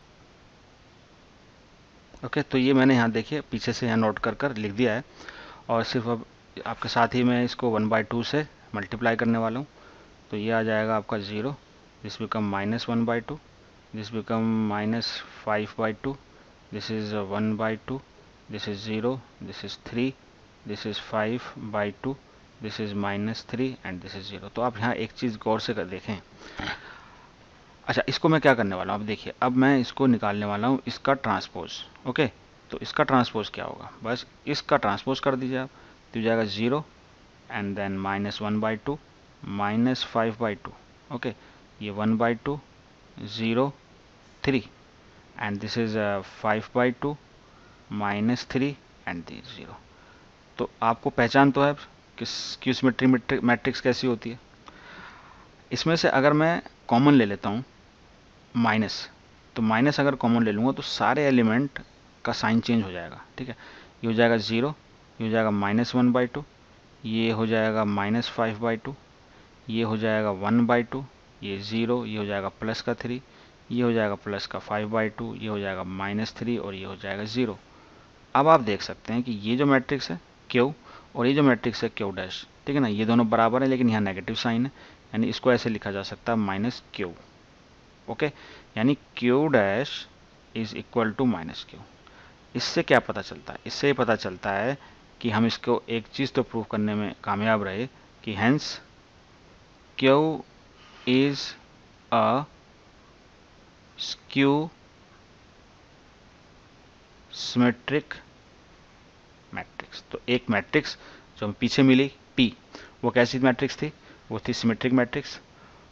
ओके, तो ये मैंने यहाँ देखिए पीछे से यहाँ नोट कर लिख दिया है, और सिर्फ अब आपके साथ ही मैं इसको 1/2 से मल्टीप्लाई करने वाला हूँ। तो ये आ जाएगा आपका 0, this become -1/2, this become -5/2, this is 1/2, this is 0, this is 3, this is 5/2, this is -3 and this is 0। तो आप यहाँ एक चीज़ गौर से कर देखें। अच्छा, इसको मैं क्या करने वाला हूँ, अब देखिए, अब मैं इसको निकालने वाला हूँ इसका ट्रांसपोज। ओके, तो इसका ट्रांसपोज क्या होगा, बस इसका ट्रांसपोज कर दीजिए आप, तो जाएगा 0 एंड देन -1/2 -5/2। ओके, ये 1/2 0 3 and this is 5/2 -3 and this 0। तो आपको पहचान तो है कि क्यू सिमेट्रिक मैट्रिक्स कैसी होती है। इसमें से अगर मैं कॉमन ले लेता हूँ माइनस, तो माइनस अगर कॉमन ले लूँगा तो सारे एलिमेंट का साइन चेंज हो जाएगा। ठीक है, ये हो जाएगा 0, ये हो जाएगा -1/2, ये हो जाएगा -5/2, ये हो जाएगा 1/2, ये 0, ये हो जाएगा प्लस का 3, ये हो जाएगा प्लस का 5/2, ये हो जाएगा -3 और ये हो जाएगा 0। अब आप देख सकते हैं कि ये जो मैट्रिक्स है Q और ये जो मैट्रिक्स है Q डैश, ठीक है ना, ये दोनों बराबर है लेकिन यहाँ नेगेटिव साइन है, यानी इसको ऐसे लिखा जा सकता है -Q। ओके, यानी Q dash is equal to -Q। इससे क्या पता चलता है, इससे पता चलता है कि हम इसको एक चीज़ तो प्रूव करने में कामयाब रहे कि hence Q is a skew symmetric matrix. तो एक मैट्रिक्स जो हमें पीछे मिली P, वो कैसी मैट्रिक्स थी, वो थी सिमेट्रिक मैट्रिक्स।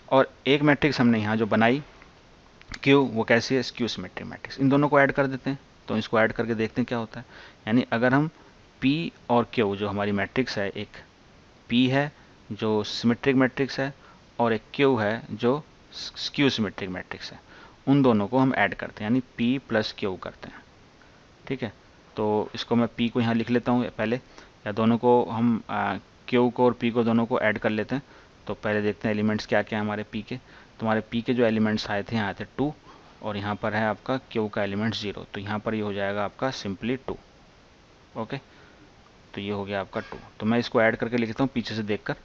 और एक मैट्रिक्स हमने यहाँ जो बनाई Q, वो कैसी है, स्क्यू सिमेट्रिक मैट्रिक्स। इन दोनों को ऐड कर देते हैं, तो इसको ऐड करके देखते हैं क्या होता है। यानी अगर हम P और Q जो हमारी मैट्रिक्स है, एक P है जो सिमेट्रिक मैट्रिक्स है और एक Q है जो स्क्यू सिमेट्रिक मैट्रिक्स है, उन दोनों को हम ऐड करते हैं, यानी P प्लस Q करते हैं। ठीक है, तो इसको मैं P को यहाँ लिख लेता हूँ पहले, या दोनों को हम Q को और P को दोनों को ऐड कर लेते हैं। तो पहले देखते हैं एलिमेंट्स क्या क्या है हमारे P के। तो हमारे P के जो एलिमेंट्स आए थे, यहाँ आए थे 2, और यहाँ पर है आपका Q का एलिमेंट 0, तो यहाँ पर ये हो जाएगा आपका सिंपली 2। ओके, तो ये हो गया आपका 2। तो मैं इसको ऐड करके लिखता हूँ पीछे से देखकर।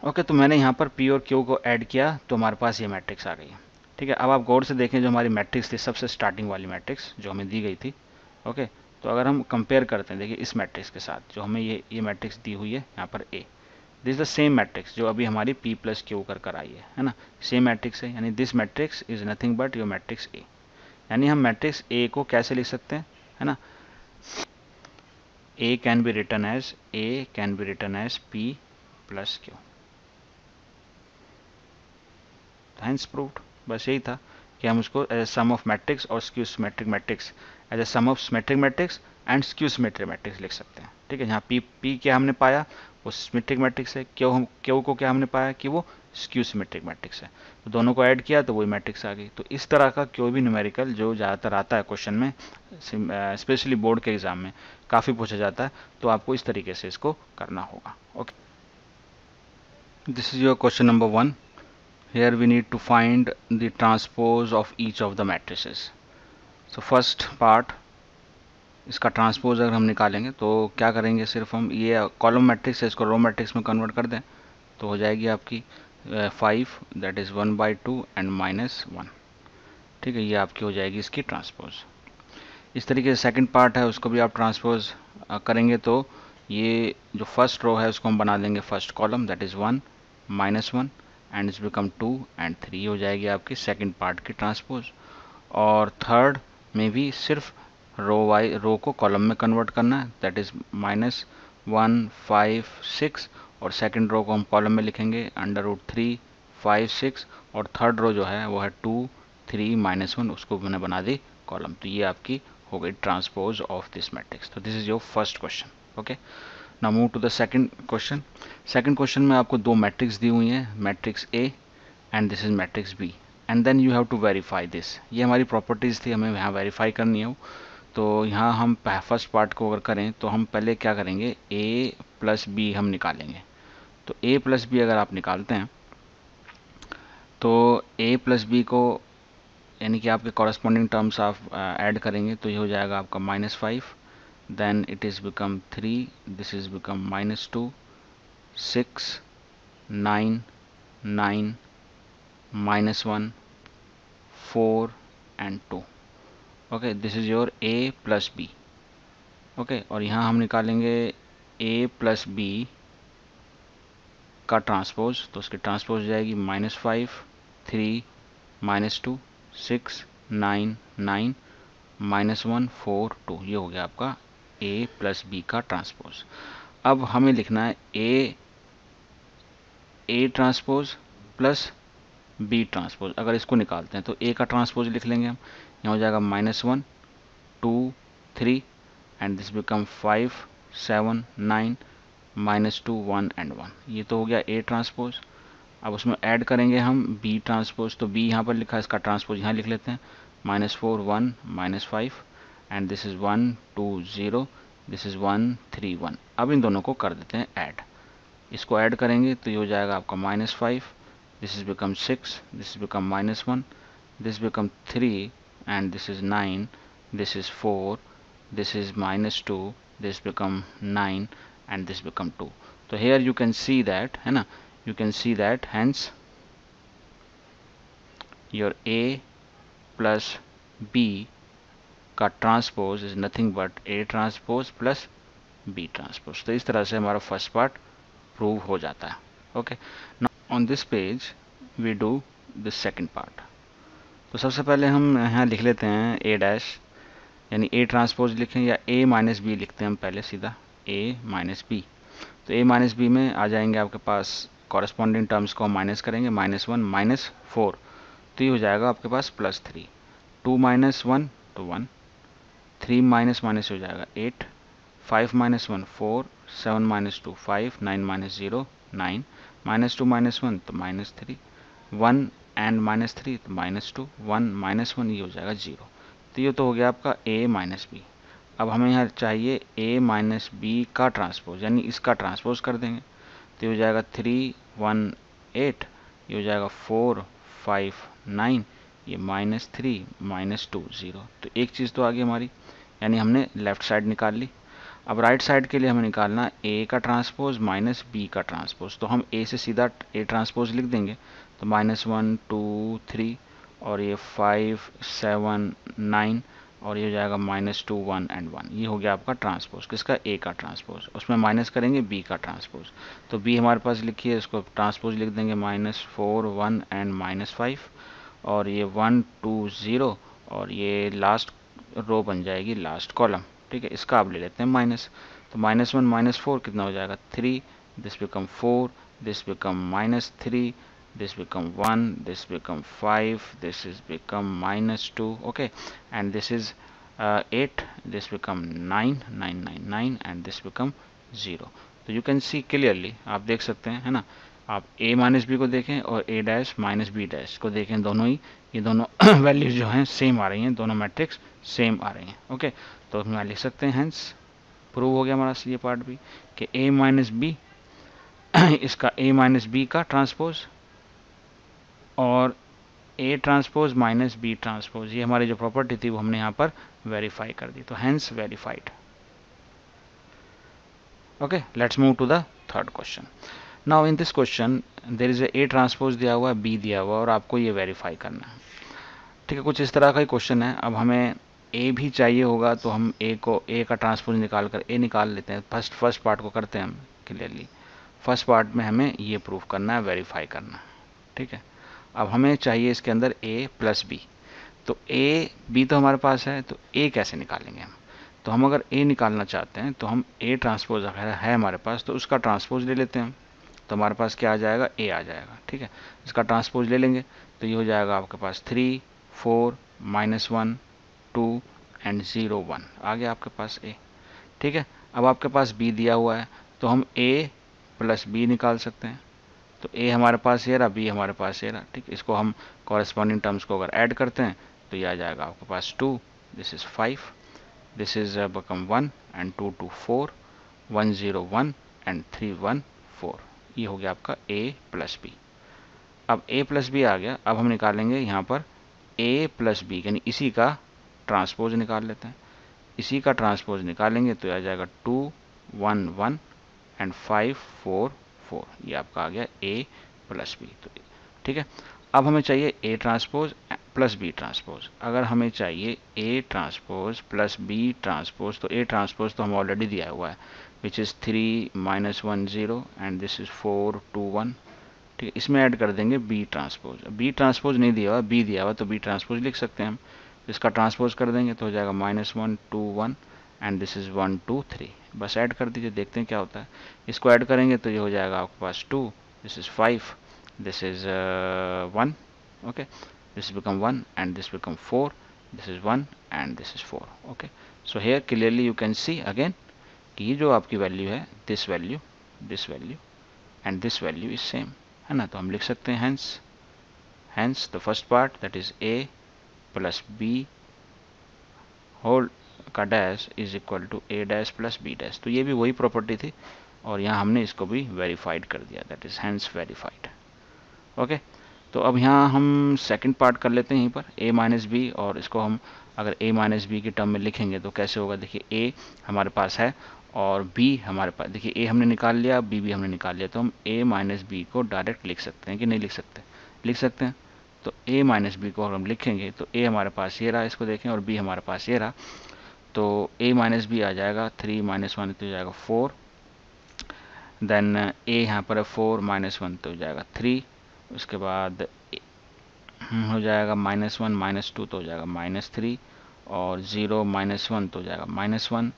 ओके, तो मैंने यहाँ पर P और Q को ऐड किया तो हमारे पास ये मैट्रिक्स आ गई है। ठीक है, अब आप गौर से देखें, जो हमारी मैट्रिक्स थी सबसे स्टार्टिंग वाली मैट्रिक्स जो हमें दी गई थी। ओके, तो अगर हम कंपेयर करते हैं, देखिए इस मैट्रिक्स के साथ जो हमें ये मैट्रिक्स दी हुई है यहाँ पर A, this the same matrix जो अभी हमारी P प्लस Q कर आई है ना, सेम मैट्रिक्स है, यानी this matrix is nothing but your matrix A। यानी हम मैट्रिक्स A को कैसे लिख सकते हैं, है ना, A can be written as P plus Q। Hence proved, बस यही था कि हम उसको as a sum of matrix और skew symmetric matrix, as a sum of symmetric matrix and skew symmetric matrix लिख सकते हैं। ठीक है, यहाँ P क्या हमने पाया, वो सिमेट्रिक मैट्रिक्स है, Q को क्या हमने पाया कि वो स्क्यू सिमेट्रिक मैट्रिक्स है, तो दोनों को ऐड किया तो वही मैट्रिक्स आ गई। तो इस तरह का कोई भी न्यूमेरिकल जो ज़्यादातर आता है क्वेश्चन में, स्पेशली बोर्ड के एग्जाम में काफ़ी पूछा जाता है, तो आपको इस तरीके से इसको करना होगा। Okay, this is your question number 1। Here we need to find the transpose of each of the matrices. So first part, इसका ट्रांसपोज अगर हम निकालेंगे तो क्या करेंगे, सिर्फ हम ये कॉलम मैट्रिक्स है इसको रो मैट्रिक्स में कन्वर्ट कर दें तो हो जाएगी आपकी 5 दैट इज़ 1/2 एंड -1। ठीक है, ये आपकी हो जाएगी इसकी ट्रांसपोज। इस तरीके से सेकंड पार्ट है उसको भी आप ट्रांसपोज करेंगे तो ये जो फर्स्ट रो है उसको हम बना देंगे first column that is 1 -1 and it's become 2 and 3 हो जाएगी आपकी सेकंड पार्ट की ट्रांसपोज। और थर्ड में भी सिर्फ रो को कॉलम में कन्वर्ट करना है दैट इज़ -1 5 6 और सेकंड रो को हम कॉलम में लिखेंगे √3 5 6 और थर्ड रो जो है वो है 2 3 -1 उसको मैंने बना दी कॉलम। तो ये आपकी हो गई ट्रांसपोज ऑफ दिस मैट्रिक्स। तो this is your first question. Okay, now move to the second question. Second question में आपको दो मैट्रिक्स दी हुई हैं, matrix A and this is matrix B and then you have to verify this. ये हमारी properties थी, हमें यहाँ वेरीफाई करनी है। तो यहाँ हम फर्स्ट पार्ट को अगर करें तो हम पहले क्या करेंगे, ए प्लस बी हम निकालेंगे। तो ए प्लस बी अगर आप निकालते हैं तो ए प्लस बी को यानी कि आपके कॉरस्पॉन्डिंग टर्म्स आप ऐड करेंगे तो ये हो जाएगा आपका -5 then it is become 3 this is become -2 6 9 9 -1 4 and 2। Okay, this is your A plus B. Okay, और यहाँ हम निकालेंगे ए प्लस बी का ट्रांसपोज। तो उसकी ट्रांसपोज हो जाएगी -5 3 -2 6 9 9 -1 4 2। ये हो गया आपका ए प्लस बी का ट्रांसपोज। अब हमें लिखना है A transpose plus B transpose. अगर इसको निकालते हैं तो ए का ट्रांसपोज लिख लेंगे हम, यहाँ हो जाएगा -1 2 3 एंड दिस बिकम 5 7 9 -2 1 एंड 1। ये तो हो गया ए ट्रांसपोज। अब उसमें ऐड करेंगे हम बी ट्रांसपोज। तो बी यहाँ पर लिखा है, इसका ट्रांसपोज यहाँ लिख लेते हैं -4 1 -5 and this is 1 2 0 this is 1 3 1। अब इन दोनों को कर देते हैं ऐड। इसको ऐड करेंगे तो ये हो जाएगा आपका -5 this is become 6 this is become -1 this become 3 and this is 9 this is 4 this is -2 this become 9 and this become 2। so here you can see that है ना, you can see that hence your A plus B का transpose is nothing but A transpose plus B transpose. तो इस तरह से हमारा first part prove हो जाता है। Okay, now on this page we do the second part. तो सबसे पहले हम यहाँ लिख लेते हैं A डैश, यानी ए ट्रांसपोज लिखें या ए माइनस बी लिखते हैं हम पहले सीधा ए माइनस बी। तो ए माइनस बी में आ जाएंगे आपके पास कॉरस्पॉन्डिंग टर्म्स को हम माइनस करेंगे -1 -4 तो ये हो जाएगा आपके पास +3 2 -1 तो 1 3 माइनस माइनस हो जाएगा 8 5 -1 4 7 -2 5 9 -0 9 -2 -1 तो -3 1 एंड -3 तो -2 1 -1 ये हो जाएगा 0। तो ये तो हो गया आपका a माइनस बी। अब हमें यहाँ चाहिए a माइनस बी का ट्रांसपोज, यानी इसका ट्रांसपोज कर देंगे। तो ये हो जाएगा 3 1 8 ये हो जाएगा 4 5 9 ये -3 -2 0। तो एक चीज़ तो आ गई हमारी, यानी हमने लेफ्ट साइड निकाल ली। अब राइट साइड के लिए हमें निकालना a का ट्रांसपोज माइनस b का ट्रांसपोज। तो हम a से सीधा a ट्रांसपोज लिख देंगे तो -1 2 3 और ये 5 7 9 और ये हो जाएगा -2 1 एंड 1। ये हो गया आपका ट्रांसपोज, किसका a का ट्रांसपोज। उसमें माइनस करेंगे b का ट्रांसपोज। तो b हमारे पास लिखिए, इसको ट्रांसपोज लिख देंगे -4 1 एंड -5 और ये 1 2 0 और ये लास्ट रो बन जाएगी लास्ट कॉलम। ठीक है, इसका आप ले लेते हैं माइनस। तो -1 -4 कितना हो जाएगा 3 this become 4 this become -3 this become 1 this become 5 this is become -2 okay and this is 8 this become 9 9 9 9 and this become 0। तो you can see clearly, आप देख सकते हैं है ना, आप a माइनस बी को देखें और a dash minus B dash को देखें, दोनों ही ये दोनों वैल्यूज जो हैं सेम आ रही हैं, दोनों मैट्रिक्स सेम आ रही हैं। ओके, तो हम यहाँ लिख सकते हैं हेंस प्रूव हो गया हमारा ये पार्ट भी कि a माइनस बी इसका a माइनस बी का ट्रांसपोज और A transpose minus B transpose, ये हमारी जो प्रॉपर्टी थी वो हमने यहाँ पर वेरीफाई कर दी, तो hence verified. Okay, let's move to the third question. Now इन this question there is A transpose दिया हुआ है, बी दिया हुआ है और आपको ये वेरीफाई करना है। ठीक है, कुछ इस तरह का ही क्वेश्चन है। अब हमें ए भी चाहिए होगा तो हम ए को, ए का ट्रांसपोज निकाल कर ए निकाल लेते हैं। फर्स्ट पार्ट को करते हैं हम क्लियरली। फर्स्ट पार्ट में हमें ये प्रूफ करना है, वेरीफाई करना है। ठीक है, अब हमें चाहिए इसके अंदर ए प्लस बी, तो ए बी तो हमारे पास है, तो ए कैसे निकालेंगे हम? तो हम अगर ए निकालना चाहते हैं तो हम ए ट्रांसपोज अगर है हमारे पास तो उसका ट्रांसपोज ले लेते हैं हम, तो हमारे पास क्या आ जाएगा, ए आ जाएगा। ठीक है, इसका ट्रांसपोज ले लेंगे तो ये हो जाएगा आपके पास 3 4 -1 2 एंड 0 1 आ गया आपके पास ए। ठीक है, अब आपके पास बी दिया हुआ है तो हम ए प्लस बी निकाल सकते हैं। तो ए हमारे पास ये रहा, बी हमारे पास ये रहा। ठीक, इसको हम कॉरेस्पॉन्डिंग टर्म्स को अगर ऐड करते हैं तो ये आ जाएगा आपके पास 2, this is 5, this is become 1 and 2 2 4 1 0 1 and 3 1 4। ये हो गया आपका ए प्लस बी। अब ए प्लस बी आ गया, अब हम निकालेंगे यहाँ पर ए प्लस बी, यानी इसी का ट्रांसपोज निकाल लेते हैं। इसी का ट्रांसपोज निकालेंगे तो आ जाएगा 2 1 1 एंड 5 4 4। ये आपका आ गया ए प्लस बी। तो ठीक है, अब हमें चाहिए A transpose plus B transpose. अगर हमें चाहिए A transpose plus B transpose, तो ए ट्रांसपोज तो हम ऑलरेडी दिया हुआ है, which is 3 -1 0 and this is 4 2 1। ठीक है, इसमें ऐड कर देंगे बी ट्रांसपोज। बी ट्रांसपोज नहीं दिया हुआ, बी दिया हुआ, तो बी ट्रांसपोज लिख सकते हैं हम। इसका ट्रांसपोज कर देंगे तो हो जाएगा -1 2 1 एंड दिस इज 1 2 3। बस ऐड कर दीजिए, देखते हैं क्या होता है। इसको ऐड करेंगे तो ये हो जाएगा आपके पास 2, this is 5, this is 1, okay, this become 1 and this become 4, this is 1 and this is 4। Okay, so here clearly you can see again कि ये जो आपकी वैल्यू है, this value and this value is same, है ना। तो हम लिख सकते हैं hence the first part, that is a plus b whole का dash is equal to A dash plus B dash. तो ये भी वही प्रॉपर्टी थी और यहाँ हमने इसको भी वेरीफाइड कर दिया, that is hence verified. Okay, तो अब यहाँ हम सेकंड पार्ट कर लेते हैं यहीं पर a माइनस बी, और इसको हम अगर a माइनस बी की टर्म में लिखेंगे तो कैसे होगा। देखिए a हमारे पास है और b हमारे पास, देखिए a हमने निकाल लिया, b भी हमने निकाल लिया, तो हम a माइनस बी को डायरेक्ट लिख सकते हैं कि नहीं लिख सकते? लिख सकते हैं। तो a माइनस बी को हम लिखेंगे तो a हमारे पास ये रहा, इसको देखें, और b हमारे पास ये रहा, तो a माइनस बी आ जाएगा 3 -1 तो हो जाएगा 4, देन a यहाँ पर है 4 -1 तो हो जाएगा 3, उसके बाद हो जाएगा -1 -2 तो हो जाएगा -3, और 0 -1 तो हो जाएगा -1,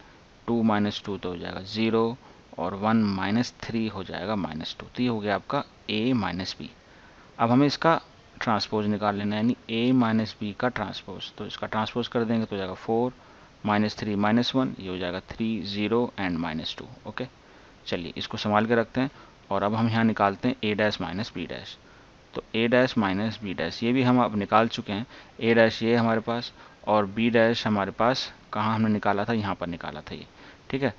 2 -2 तो हो जाएगा 0, और 1 -3 हो जाएगा -2। तो ये हो गया आपका a माइनस बी। अब हमें इसका ट्रांसपोज निकाल लेना है, यानी a माइनस बी का ट्रांसपोज। तो इसका ट्रांसपोज कर देंगे तो हो जाएगा 4 -3 -1, ये हो जाएगा 3 0 एंड -2। ओके, चलिए इसको संभाल के रखते हैं और अब हम यहाँ निकालते हैं a dash minus B dash. तो a dash minus B dash ये भी हम अब निकाल चुके हैं। a डैश ये हमारे पास और b डैश हमारे पास कहाँ हमने निकाला था, यहाँ पर निकाला था ये। ठीक है,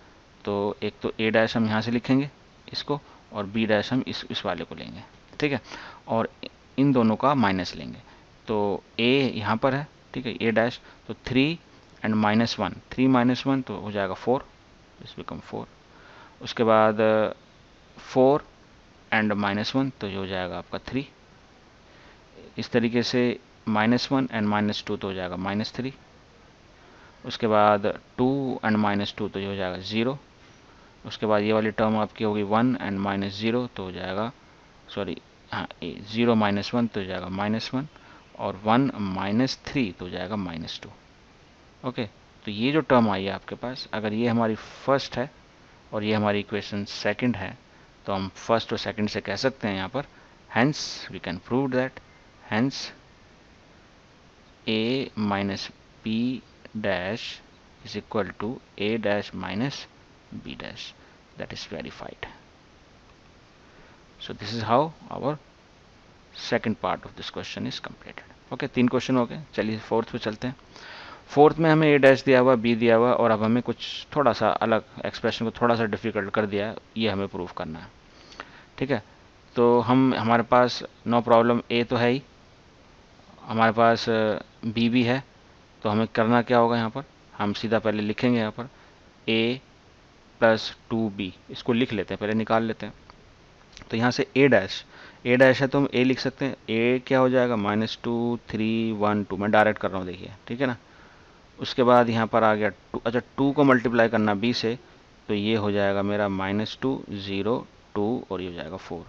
तो एक तो a डैश हम यहाँ से लिखेंगे इसको, और b डैश हम इस वाले को लेंगे। ठीक है, और इन दोनों का माइनस लेंगे। तो a यहाँ पर है, ठीक है, a डैश, तो 3 एंड -1, 3 -1 तो हो जाएगा 4, दिस बिकम 4। उसके बाद 4 एंड -1 तो ये हो जाएगा आपका 3। इस तरीके से -1 एंड -2 तो हो जाएगा -3। उसके बाद 2 एंड -2 तो ये हो जाएगा 0। उसके बाद ये वाली टर्म आपकी होगी 1 एंड -0 तो हो जाएगा, सॉरी हाँ, 0 -1 तो हो जाएगा -1, और 1 -3 तो हो जाएगा -2। ओके, तो ये जो टर्म आई है आपके पास, अगर ये हमारी फर्स्ट है और ये हमारी इक्वेशन सेकंड है, तो हम फर्स्ट और सेकंड से कह सकते हैं यहाँ पर hence we can prove that hence a minus b dash is equal to a dash minus b dash, that is verified. So this is how our second part of this question is completed. Okay, 3 question हो गए। चलिए fourth पे चलते हैं। Fourth में हमें a dash दिया हुआ, b दिया हुआ, और अब हमें कुछ थोड़ा सा अलग एक्सप्रेशन को थोड़ा सा डिफिकल्ट कर दिया है, ये हमें प्रूव करना है। ठीक है, तो हमारे पास नो प्रॉब्लम a तो है ही, हमारे पास बी भी है, तो हमें करना क्या होगा, यहाँ पर हम सीधा पहले लिखेंगे यहाँ पर ए प्लस 2b, इसको लिख लेते हैं, पहले निकाल लेते हैं। तो यहाँ से ए डैश है तो हम ए लिख सकते हैं। ए क्या हो जाएगा, -2 3 1 2, मैं डायरेक्ट कर रहा हूँ देखिए, ठीक है ना। उसके बाद यहाँ पर आ गया 2, अच्छा 2 को मल्टीप्लाई करना बी से, तो ये हो जाएगा मेरा -2 0 2 और ये हो जाएगा 4।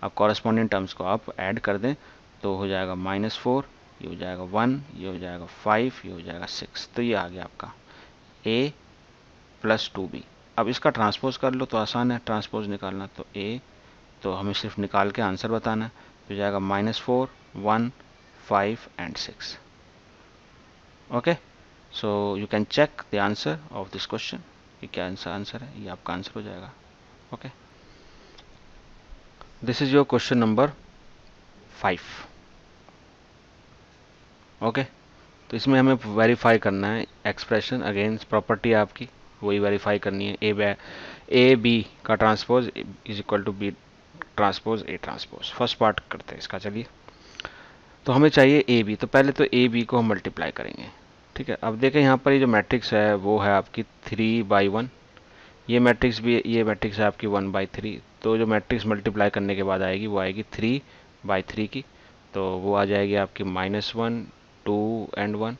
अब कॉरेस्पॉन्डिंग टर्म्स को आप ऐड कर दें तो हो जाएगा -4, ये हो जाएगा 1, ये हो जाएगा 5, ये हो जाएगा 6। तो ये आ गया आपका a प्लस 2b। अब इसका ट्रांसपोज कर लो तो आसान है ट्रांसपोज निकालना, तो a, तो हमें सिर्फ निकाल के आंसर बताना है, तो जाएगा -4 1 5 and 6। Okay, so you can check the answer of this question, ये क्या आंसर है, ये आपका आंसर हो जाएगा। Okay, this is your question number 5। Okay, तो इसमें हमें वेरीफाई करना है एक्सप्रेशन अगेंस्ट प्रॉपर्टी आपकी, वही वेरीफाई करनी है। ए बी का transpose is equal to B transpose A transpose. First part करते हैं इसका, चलिए। तो हमें चाहिए ए बी, तो पहले तो ए बी को हम मल्टीप्लाई करेंगे, ठीक है। अब देखें यहाँ पर ये जो मैट्रिक्स है वो है आपकी 3/1, ये मैट्रिक्स है आपकी 1/3। तो जो मैट्रिक्स मल्टीप्लाई करने के बाद आएगी वो आएगी 3/3 की, तो वो आ जाएगी आपकी -1 2 and 1,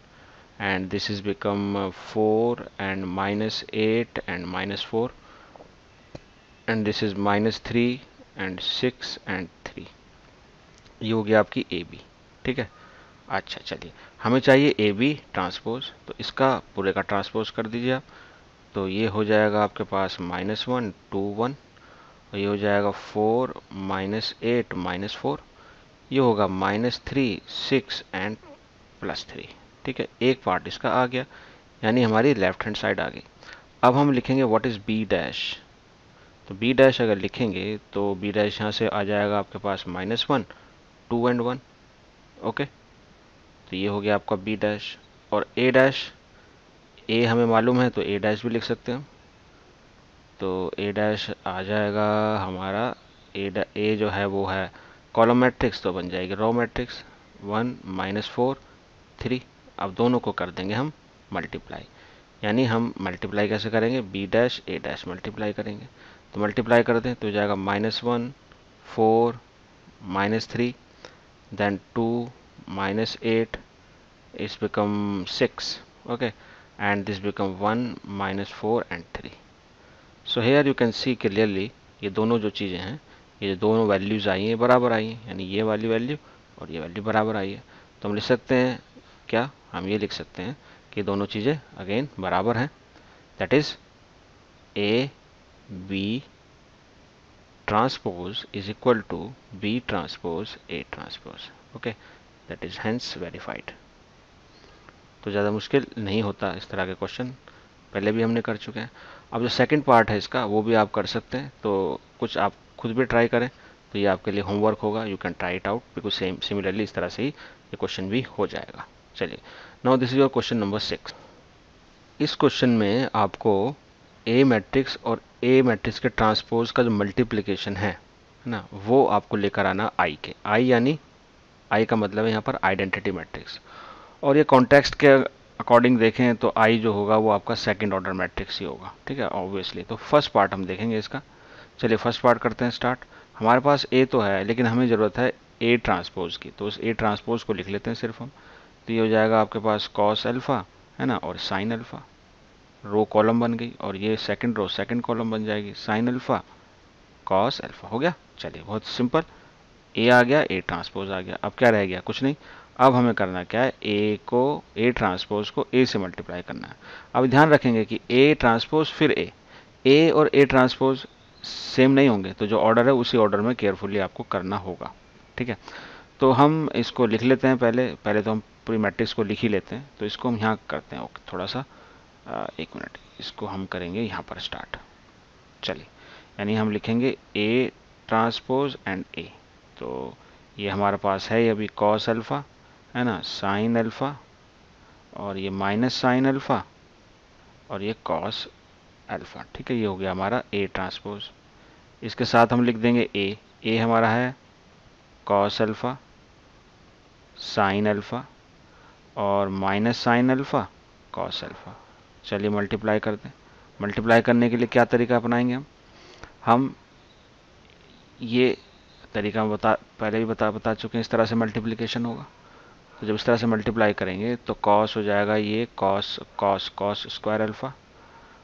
and this is become 4 and -8 and -4, and this is -3 and 6 and 3। ये हो गया आपकी ए बी, ठीक है। अच्छा चलिए, हमें चाहिए ए बी ट्रांसपोज, तो इसका पूरे का ट्रांसपोज कर दीजिए आप। तो ये हो जाएगा आपके पास -1 2 1, और ये हो जाएगा 4 -8 -4, ये होगा -3 6 एंड +3, ठीक है। एक पार्ट इसका आ गया, यानी हमारी लेफ्ट हैंड साइड आ गई। अब हम लिखेंगे व्हाट इज बी डैश, तो बी डैश अगर लिखेंगे तो बी डैश यहाँ से आ जाएगा आपके पास -1 2 and 1। ओके, तो ये हो गया आपका बी डैश। और ए डैश, ए हमें मालूम है तो ए डैश भी लिख सकते हैं हम, तो ए डैश आ जाएगा हमारा ए जो है वो है कॉलम मैट्रिक्स, तो बन जाएगी रो मैट्रिक्स 1 -4 3। अब दोनों को कर देंगे हम मल्टीप्लाई, यानी हम मल्टीप्लाई कैसे करेंगे, बी डैश ए डैश मल्टीप्लाई करेंगे। तो मल्टीप्लाई कर दें तो जाएगा -1 4 -3 then 2 -8 is become 6, okay, and this become 1 -4 and 3। So here you can see clearly, ये दोनों जो चीज़ें हैं, ये दोनों वैल्यूज़ आई हैं बराबर आई हैं, यानी ये वाली वैल्यू और ये वैल्यू बराबर आई है। तो हम लिख सकते हैं क्या, हम ये लिख सकते हैं कि दोनों चीज़ें अगेन बराबर हैं, that is A B transpose is equal to B transpose A transpose. Okay, that is hence verified. तो ज़्यादा मुश्किल नहीं होता इस तरह के क्वेश्चन, पहले भी हमने कर चुके हैं। अब जो सेकंड पार्ट है इसका वो भी आप कर सकते हैं, तो कुछ आप खुद भी ट्राई करें, तो ये आपके लिए होमवर्क होगा, you can try it out, because same similarly इस तरह से ही ये क्वेश्चन भी हो जाएगा। चलिए, now this is your question number 6। इस क्वेश्चन में आपको ए मैट्रिक्स और ए मैट्रिक्स के ट्रांसपोज का जो मल्टीप्लिकेशन है ना, वो आपको लेकर आना आई के, आई यानी आई का मतलब है यहाँ पर आइडेंटिटी मैट्रिक्स, और ये कॉन्टेक्स्ट के अकॉर्डिंग देखें तो आई जो होगा वो आपका सेकंड ऑर्डर मैट्रिक्स ही होगा, ठीक है, ऑब्वियसली। तो फर्स्ट पार्ट हम देखेंगे इसका, चलिए फर्स्ट पार्ट करते हैं स्टार्ट। हमारे पास ए तो है लेकिन हमें ज़रूरत है ए ट्रांसपोज की, तो उस ए ट्रांसपोज को लिख लेते हैं सिर्फ हम। तो ये हो जाएगा आपके पास कॉस अल्फ़ा है ना, और साइन अल्फ़ा, रो कॉलम बन गई, और ये सेकंड रो सेकंड कॉलम बन जाएगी, साइन अल्फ़ा कॉस अल्फ़ा, हो गया। चलिए बहुत सिंपल, ए आ गया, ए ट्रांसपोज आ गया। अब क्या रह गया, कुछ नहीं। अब हमें करना क्या है, ए ट्रांसपोज को ए से मल्टीप्लाई करना है। अब ध्यान रखेंगे कि ए ट्रांसपोज फिर ए और ए ट्रांसपोज सेम नहीं होंगे, तो जो ऑर्डर है उसी ऑर्डर में केयरफुली आपको करना होगा, ठीक है। तो हम इसको लिख लेते हैं, पहले तो हम पूरी मैट्रिक्स को लिख ही लेते हैं, तो इसको हम यहाँ करते हैं। ओके, थोड़ा सा 1 मिनट, इसको हम करेंगे यहाँ पर स्टार्ट। चलिए, यानी हम लिखेंगे ए ट्रांसपोज एंड ए, तो ये हमारे पास है अभी कॉस अल्फ़ा है ना, साइन अल्फ़ा, और ये माइनस साइन अल्फ़ा, और ये कॉस अल्फ़ा, ठीक है। ये हो गया हमारा ए ट्रांसपोज। इसके साथ हम लिख देंगे ए हमारा है कॉस अल्फ़ा साइन अल्फ़ा और minus sine alpha cos alpha. चलिए मल्टीप्लाई करते हैं। मल्टीप्लाई करने के लिए क्या तरीका अपनाएंगे हम ये तरीका पहले भी बता चुके हैं। इस तरह से मल्टीप्लिकेशन होगा, तो जब इस तरह से मल्टीप्लाई करेंगे तो कॉस हो जाएगा ये cos cos cos square alpha,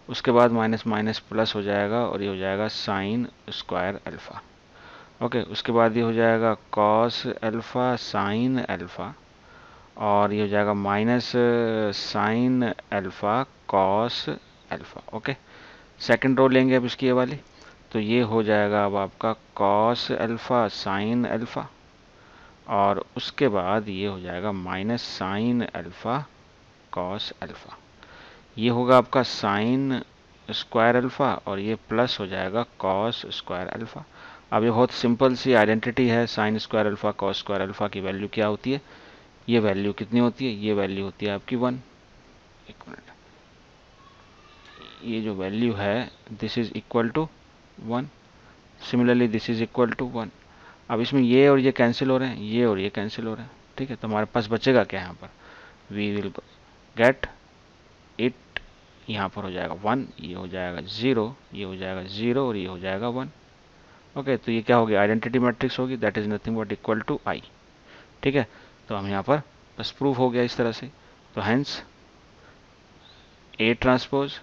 उसके बाद माइनस माइनस प्लस हो जाएगा और ये हो जाएगा साइन स्क्वायर अल्फ़ा। ओके, उसके बाद ये हो जाएगा कॉस अल्फ़ा साइन अल्फ़ा और ये हो जाएगा minus sine alpha cos alpha. Okay, second row लेंगे अब इसकी ये वाली, तो ये हो जाएगा अब आपका कॉस अल्फ़ा साइन अल्फ़ा और उसके बाद ये हो जाएगा minus sine alpha cos alpha. ये होगा आपका साइन स्क्वायर अल्फ़ा और ये प्लस हो जाएगा कॉस स्क्वायर अल्फ़ा। अब ये बहुत सिंपल सी आइडेंटिटी है, sine square alpha cos square alpha की वैल्यू क्या होती है, ये वैल्यू कितनी होती है, ये वैल्यू होती है आपकी 1। एक मिनट, ये जो वैल्यू है this is equal to 1, similarly this is equal to 1। अब इसमें ये और ये कैंसिल हो रहे हैं, ये और ये कैंसिल हो रहे हैं, ठीक है। तो हमारे पास बचेगा क्या यहाँ पर, वी विल गेट इट, यहाँ पर हो जाएगा 1, ये हो जाएगा 0, ये हो जाएगा 0 और ये हो जाएगा 1। ओके, तो ये क्या होगी, आइडेंटिटी मैट्रिक्स होगी, that is nothing but equal to I. ठीक है, तो हम यहाँ पर बस प्रूफ हो गया इस तरह से। तो hence A transpose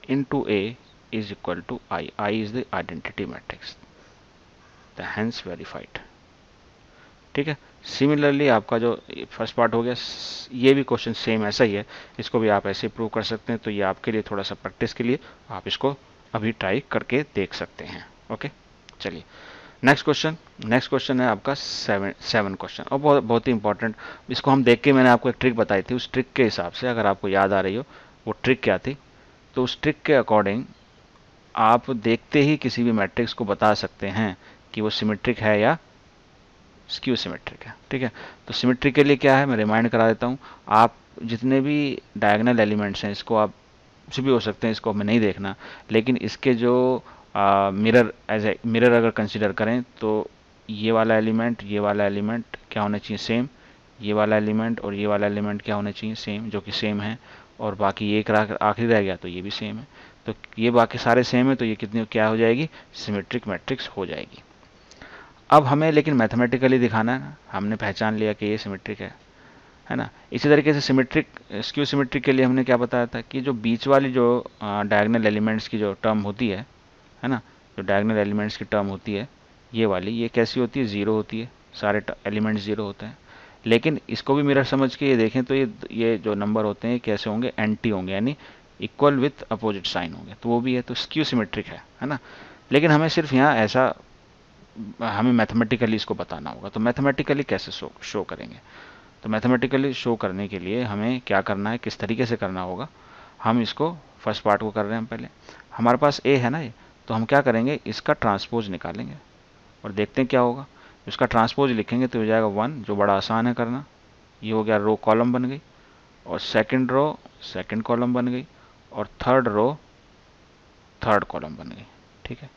into A is equal to I. I is the identity matrix. The hence verified. ठीक है, सिमिलरली आपका जो फर्स्ट पार्ट हो गया, ये भी क्वेश्चन सेम ऐसा ही है, इसको भी आप ऐसे प्रूव कर सकते हैं। तो ये आपके लिए थोड़ा सा प्रैक्टिस के लिए आप इसको अभी ट्राई करके देख सकते हैं। ओके, चलिए नेक्स्ट क्वेश्चन है आपका सेवन क्वेश्चन और बहुत ही इंपॉर्टेंट। इसको हम देख के मैंने आपको एक ट्रिक बताई थी, उस ट्रिक के हिसाब से अगर आपको याद आ रही हो वो ट्रिक क्या थी, तो उस ट्रिक के अकॉर्डिंग आप देखते ही किसी भी मैट्रिक्स को बता सकते हैं कि वो सिमेट्रिक है या स्क्यू सिमेट्रिक है। ठीक है, तो सिमेट्रिक के लिए क्या है मैं रिमाइंड करा देता हूँ। आप जितने भी डायगोनल एलिमेंट्स हैं, इसको आप कुछ भी हो सकते हैं, इसको हमें नहीं देखना, लेकिन इसके जो मिरर एज ए मिरर अगर कंसिडर करें तो ये वाला एलिमेंट क्या होना चाहिए, सेम। ये वाला एलिमेंट और ये वाला एलिमेंट क्या होना चाहिए, सेम, जो कि सेम है। और बाकी एक आखिरी रह गया तो ये भी सेम है। तो ये बाकी सारे सेम है, तो ये कितनी क्या हो जाएगी, सिमेट्रिक मैट्रिक्स हो जाएगी। अब हमें लेकिन मैथमेटिकली दिखाना है ना, हमने पहचान लिया कि ये सिमेट्रिक है ना। इसी तरीके से सिमेट्रिक स्क्यू सिमेट्रिक के लिए हमने क्या बताया था कि जो बीच वाली जो डायगोनल एलिमेंट्स की जो टर्म होती है ना, जो डायगोनल एलिमेंट्स की टर्म होती है ये वाली, ये कैसी होती है, ज़ीरो होती है, सारे एलिमेंट्स ज़ीरो होते हैं। लेकिन इसको भी मिरर समझ के ये देखें तो ये जो नंबर होते हैं कैसे होंगे, एंटी होंगे, यानी इक्वल विथ अपोजिट साइन होंगे, तो वो भी है, तो स्क्यू सिमेट्रिक है ना। लेकिन हमें सिर्फ यहाँ ऐसा हमें मैथमेटिकली इसको बताना होगा। तो मैथमेटिकली कैसे शो करेंगे, तो मैथमेटिकली शो करने के लिए हमें क्या करना है, किस तरीके से करना होगा, हम इसको फर्स्ट पार्ट को कर रहे हैं। पहले हमारे पास ए है ना ये, तो हम क्या करेंगे, इसका ट्रांसपोज निकालेंगे और देखते हैं क्या होगा। इसका ट्रांसपोज लिखेंगे तो हो जाएगा 1, जो बड़ा आसान है करना। ये हो गया, रो कॉलम बन गई, और सेकंड रो सेकंड कॉलम बन गई, और थर्ड रो थर्ड कॉलम बन गई। ठीक है,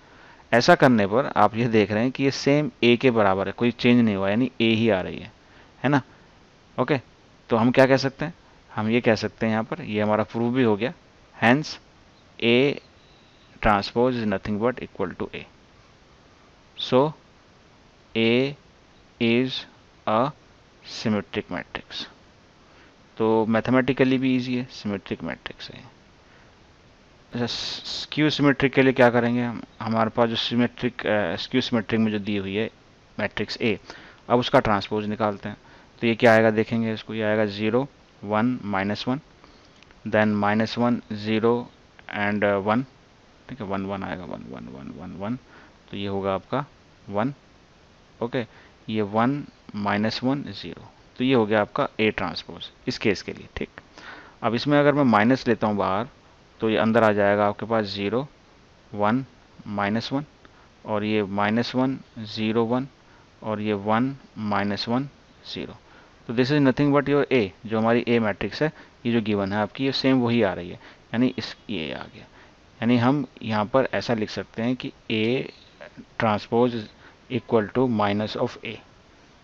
ऐसा करने पर आप ये देख रहे हैं कि ये सेम ए के बराबर है, कोई चेंज नहीं हुआ, यानी ए ही आ रही है ना। ओके, तो हम क्या कह सकते हैं, हम ये कह सकते हैं यहाँ पर, ये हमारा प्रूफ भी हो गया, hence A transpose is nothing but equal to A. So A is a symmetric matrix. तो मैथमेटिकली भी इजी है, सिमेट्रिक मैट्रिक्स है। अच्छा, स्क्यू सिमेट्रिक के लिए क्या करेंगे हम, हमारे पास जो स्क्यू सिमेट्रिक में जो दी हुई है मैट्रिक्स ए, अब उसका ट्रांसपोज निकालते हैं। तो ये क्या आएगा देखेंगे इसको, ये आएगा 0 1 -1, देन -1 0 एंड 1। ठीक है, 1 1 आएगा, 1 1 1 1 1, तो ये होगा आपका 1। ओके, ये 1 -1 0, तो ये हो गया आपका ए ट्रांसपोज इस केस के लिए। ठीक, अब इसमें अगर मैं माइनस लेता हूँ बाहर, तो ये अंदर आ जाएगा आपके पास 0 1 -1, और ये -1 0 1, और ये 1 -1 0। तो this is nothing but your A, जो हमारी ए मैट्रिक्स है, ये जो गिवन है आपकी, ये सेम वही आ रही है, यानी ये आ गया। यानी हम यहाँ पर ऐसा लिख सकते हैं कि A transpose equal to minus of A.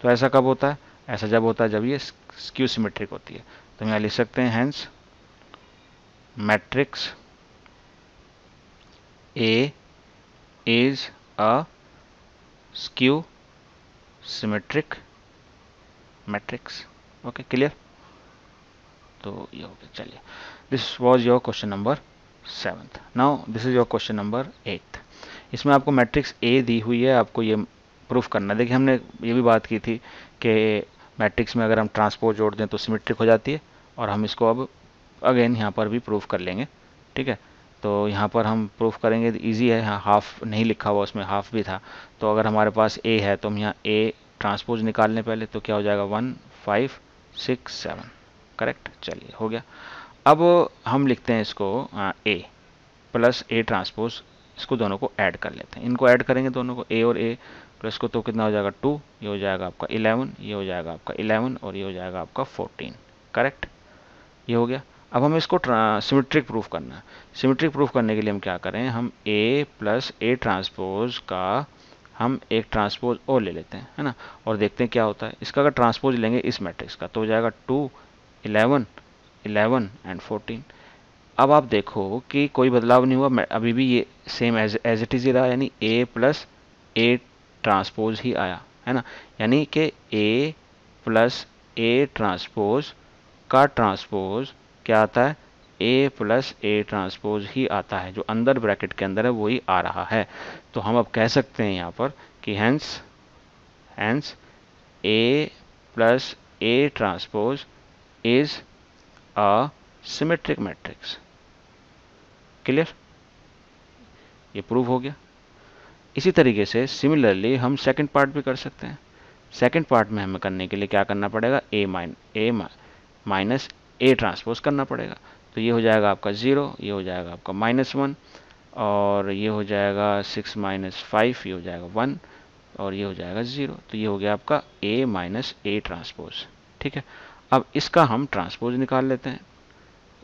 तो ऐसा कब होता है, ऐसा जब होता है जब ये स्क्यू सिमेट्रिक होती है। तो हम यहाँ लिख सकते हैं hence matrix A is a skew symmetric matrix. Okay clear. तो ये हो गया। चलिए, this was your question number 7th। Now this is your question number 8th। इसमें आपको मैट्रिक्स ए दी हुई है, आपको ये प्रूफ करना है। देखिए हमने ये भी बात की थी कि मैट्रिक्स में अगर हम ट्रांसपोज जोड़ दें तो सिमेट्रिक हो जाती है, और हम इसको अब अगेन यहाँ पर भी प्रूफ कर लेंगे। ठीक है, तो यहाँ पर हम प्रूफ करेंगे, इजी है। यहाँ हाफ नहीं लिखा हुआ, उसमें हाफ भी था। तो अगर हमारे पास ए है तो हम यहाँ ए ट्रांसपोज निकाल लें पहले, तो क्या हो जाएगा 1 5 6 7। करेक्ट। चलिए हो गया। अब हम लिखते हैं इसको ए प्लस ए ट्रांसपोज, इसको दोनों को ऐड कर लेते हैं। इनको ऐड करेंगे दोनों को, ए और ए प्लस को, तो कितना हो जाएगा 2, ये हो जाएगा आपका 11, ये हो जाएगा आपका 11 और ये हो जाएगा आपका 14। करेक्ट, ये हो गया। अब हमें इसको सिमेट्रिक प्रूफ करना है। सिमेट्रिक प्रूफ करने के लिए हम क्या करें, हम ए प्लस ए ट्रांसपोज का हम एक ट्रांसपोज और ले लेते हैं, है ना, और देखते हैं क्या होता है। इसका अगर ट्रांसपोज लेंगे इस मैट्रिक्स का तो हो जाएगा 2 11 11 एंड 14। अब आप देखो कि कोई बदलाव नहीं हुआ, अभी भी ये सेम एज इट इज ही रहा, यानी ए प्लस ए ट्रांसपोज ही आया, है ना। यानी कि ए प्लस ए ट्रांसपोज का ट्रांसपोज क्या आता है, ए प्लस ए ट्रांसपोज ही आता है, जो अंदर ब्रैकेट के अंदर है वही आ रहा है। तो हम अब कह सकते हैं यहाँ पर कि hence A plus A transpose is a symmetric matrix. Clear, ये प्रूव हो गया। इसी तरीके से सिमिलरली हम सेकंड पार्ट भी कर सकते हैं। सेकंड पार्ट में हमें करने के लिए क्या करना पड़ेगा, ए माइनस ए ट्रांसपोज करना पड़ेगा। तो ये हो जाएगा आपका 0, ये हो जाएगा आपका -1, और ये हो जाएगा 6 - 5, ये हो जाएगा 1, और ये हो जाएगा 0। तो ये हो गया आपका ए माइनस ए ट्रांसपोज। ठीक है, अब इसका हम ट्रांसपोज निकाल लेते हैं।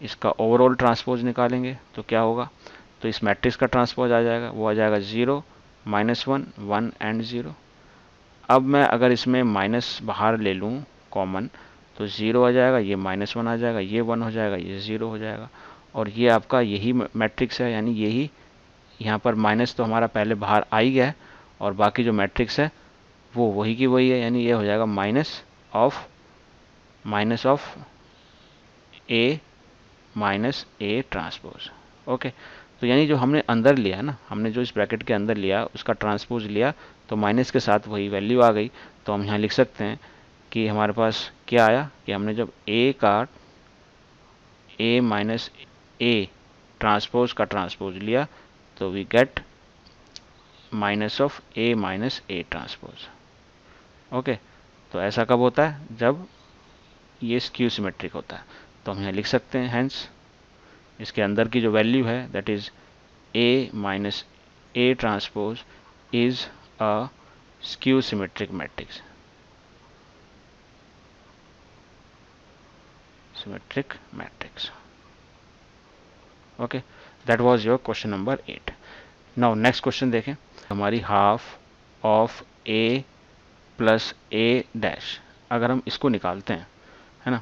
इसका ओवरऑल ट्रांसपोज निकालेंगे तो क्या होगा, तो इस मैट्रिक्स का ट्रांसपोज आ जाएगा, वो आ जाएगा 0 -1 1 एंड 0। अब मैं अगर इसमें माइनस बाहर ले लूँ कॉमन, तो 0 आ जाएगा, ये -1 आ जाएगा, ये 1 हो जाएगा, ये 0 हो जाएगा, और ये आपका यही मैट्रिक्स है। यानी यही यहाँ पर माइनस तो हमारा पहले बाहर आ ही गया है, और बाकी जो मैट्रिक्स है वो वही की वही है। यानी ये हो जाएगा minus of A minus A transpose. Okay, तो यानी जो हमने अंदर लिया ना, हमने जो इस ब्रैकेट के अंदर लिया उसका ट्रांसपोज लिया, तो माइनस के साथ वही वैल्यू आ गई। तो हम यहाँ लिख सकते हैं कि हमारे पास क्या आया, कि हमने जब ए का ए माइनस ए ट्रांसपोज का ट्रांसपोज लिया तो we get minus of A minus A transpose. Okay, तो ऐसा कब होता है, जब ये स्क्यू सिमेट्रिक होता है। तो हम यहाँ लिख सकते हैं हेंस इसके अंदर की जो वैल्यू है that is a minus A transpose is a skew symmetric matrix. Symmetric matrix. Okay, that was your question number 8। Now next question देखें। हमारी half of A plus A dash, अगर हम इसको निकालते हैं, है ना,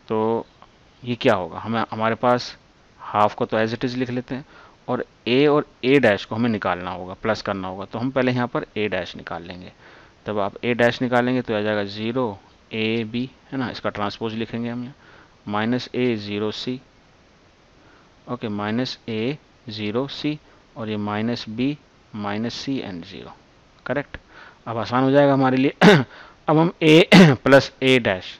तो ये क्या होगा, हमें हमारे पास हाफ को तो एज इट इज़ लिख लेते हैं, और ए डैश को हमें निकालना होगा, प्लस करना होगा। तो हम पहले यहाँ पर ए डैश निकाल लेंगे। तब आप ए डैश निकालेंगे तो आ जाएगा 0 ए बी, है ना, इसका ट्रांसपोज लिखेंगे हम यहाँ, minus A 0 C. Okay, minus A 0 C, और ये minus B minus C and 0। Correct, अब आसान हो जाएगा हमारे लिए। अब हम ए प्लस ए डैश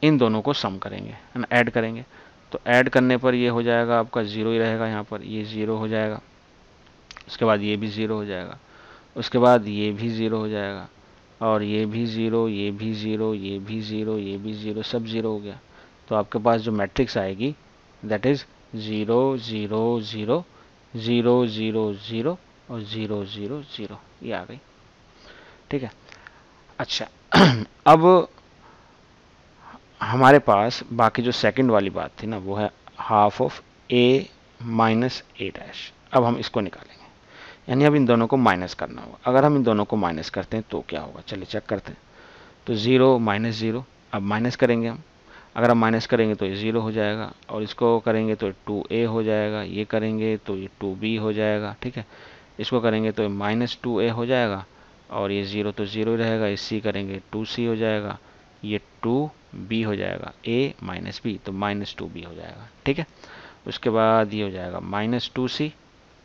इन दोनों को सम करेंगे, है ना, ऐड करेंगे। तो ऐड करने पर ये हो जाएगा आपका 0 ही रहेगा, यहाँ पर ये 0 हो जाएगा, उसके बाद ये भी 0 हो जाएगा, उसके बाद ये भी 0 हो जाएगा, और ये भी 0, ये भी 0, ये भी 0, ये भी 0, सब 0 हो गया। तो आपके पास जो मैट्रिक्स आएगी दैट इज 0 0 0 0 0 0 और 0 0 0, ये आ गई। ठीक है, अच्छा अब हमारे पास बाकी जो सेकंड वाली बात थी ना, वो है half of A minus A dash. अब हम इसको निकालेंगे, यानी अब इन दोनों को माइनस करना होगा। अगर हम इन दोनों को माइनस करते हैं तो क्या होगा, चलिए चेक करते हैं। तो 0 माइनस 0, अब माइनस करेंगे हम, अगर हम माइनस करेंगे तो ये 0 हो जाएगा, और इसको करेंगे तो 2a हो जाएगा, ये करेंगे तो ये 2b हो जाएगा, ठीक है। इसको करेंगे तो माइनस 2a हो जाएगा, और ये 0 तो 0 ही रहेगा, इसी करेंगे 2c हो जाएगा, ये 2b हो जाएगा, a माइनस b तो माइनस 2b हो जाएगा, ठीक है। उसके बाद ये हो जाएगा माइनस 2c,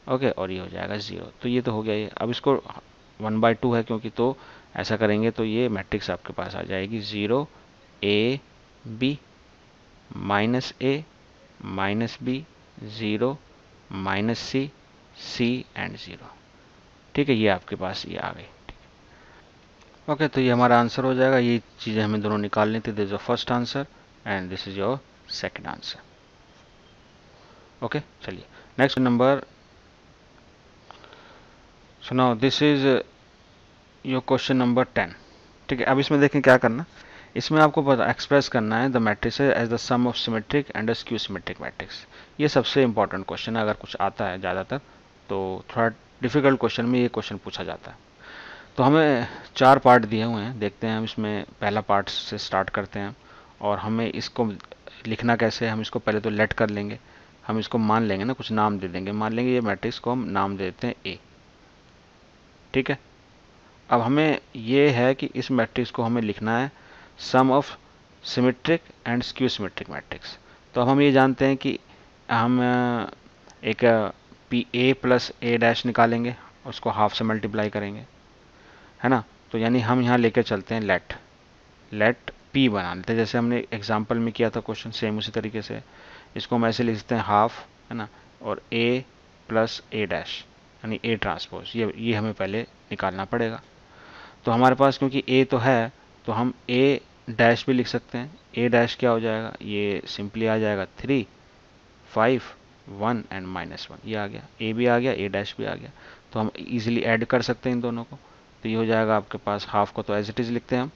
ओके, और ये हो जाएगा 0। तो ये तो हो गया ये। अब इसको 1/2 है क्योंकि, तो ऐसा करेंगे तो ये मैट्रिक्स आपके पास आ जाएगी 0 a b minus a minus b 0 minus c c and 0, ठीक है। ये आपके पास ये आ गई, ओके। तो ये हमारा आंसर हो जाएगा। ये चीज़ें हमें दोनों निकालनी थी। This is your first answer and this is your second answer, okay. चलिए next number, so now this is your question number 10, ठीक है। अब इसमें देखें क्या करना, इसमें आपको पता एक्सप्रेस करना है the matrices as the sum of symmetric and the skew symmetric matrix. ये सबसे इंपॉर्टेंट क्वेश्चन है, अगर कुछ आता है ज़्यादातर तो थोड़ा डिफिकल्ट क्वेश्चन में ये क्वेश्चन पूछा जाता है। तो हमें 4 पार्ट दिए हुए हैं, देखते हैं हम इसमें पहला पार्ट से स्टार्ट करते हैं। और हमें इसको लिखना कैसे है, हम इसको पहले तो लेट कर लेंगे, हम इसको मान लेंगे ना, कुछ नाम दे देंगे, मान लेंगे ये मैट्रिक्स को हम नाम दे देते हैं ए, ठीक है। अब हमें ये है कि इस मैट्रिक्स को हमें लिखना है sum of symmetric and skew symmetric matrix. तो अब हम ये जानते हैं कि हम एक P A plus A dash निकालेंगे, उसको हाफ से मल्टीप्लाई करेंगे, है ना। तो यानी हम यहाँ लेके चलते हैं लेट पी बना लेते हैं, जैसे हमने एग्जाम्पल में किया था क्वेश्चन, सेम उसी तरीके से इसको हम ऐसे लिखते हैं हाफ, है ना, और ए प्लस ए डैश यानी ए ट्रांसपोज, ये हमें पहले निकालना पड़ेगा। तो हमारे पास क्योंकि ए तो है तो हम ए डैश भी लिख सकते हैं। ए डैश क्या हो जाएगा, ये सिंपली आ जाएगा 3 5 1 एंड -1, ये आ गया, ए भी आ गया, ए डैश भी आ गया। तो हम इजीली ऐड कर सकते हैं इन दोनों को। तो ये हो जाएगा आपके पास, हाफ को तो एज इट इज़ लिखते हैं हम,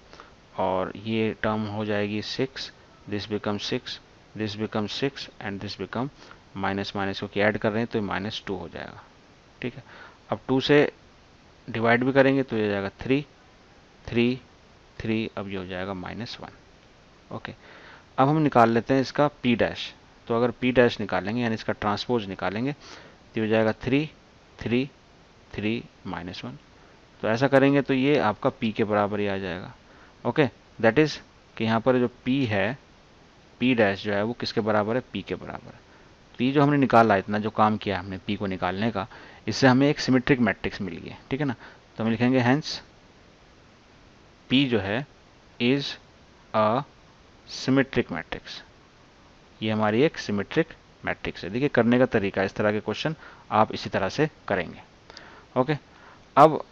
और ये टर्म हो जाएगी 6, this become 6, this become 6 and this become minus minus, क्योंकि ऐड कर रहे हैं तो -2 हो जाएगा, ठीक है। अब 2 से डिवाइड भी करेंगे तो ये हो जाएगा 3 3 3, अब ये हो जाएगा -1, ओके। अब हम निकाल लेते हैं इसका p डैश। तो अगर p डैश निकालेंगे यानी इसका ट्रांसपोज निकालेंगे तो हो जाएगा 3 3 3 -1। तो ऐसा करेंगे तो ये आपका p के बराबर ही आ जाएगा, ओके। दैट इज कि यहाँ पर जो p है, p डैश जो है वो किसके बराबर है, p के बराबर है। तो ये जो हमने निकाला, इतना जो काम किया हमने p को निकालने का, इससे हमें एक सिमेट्रिक मैट्रिक्स मिल गया, ठीक है ना। तो हम लिखेंगे हेंस p जो है इज अ सिमेट्रिक मैट्रिक्स। ये हमारी एक सिमेट्रिक मैट्रिक्स है। देखिए करने का तरीका, इस तरह के क्वेश्चन आप इसी तरह से करेंगे, ओके। अब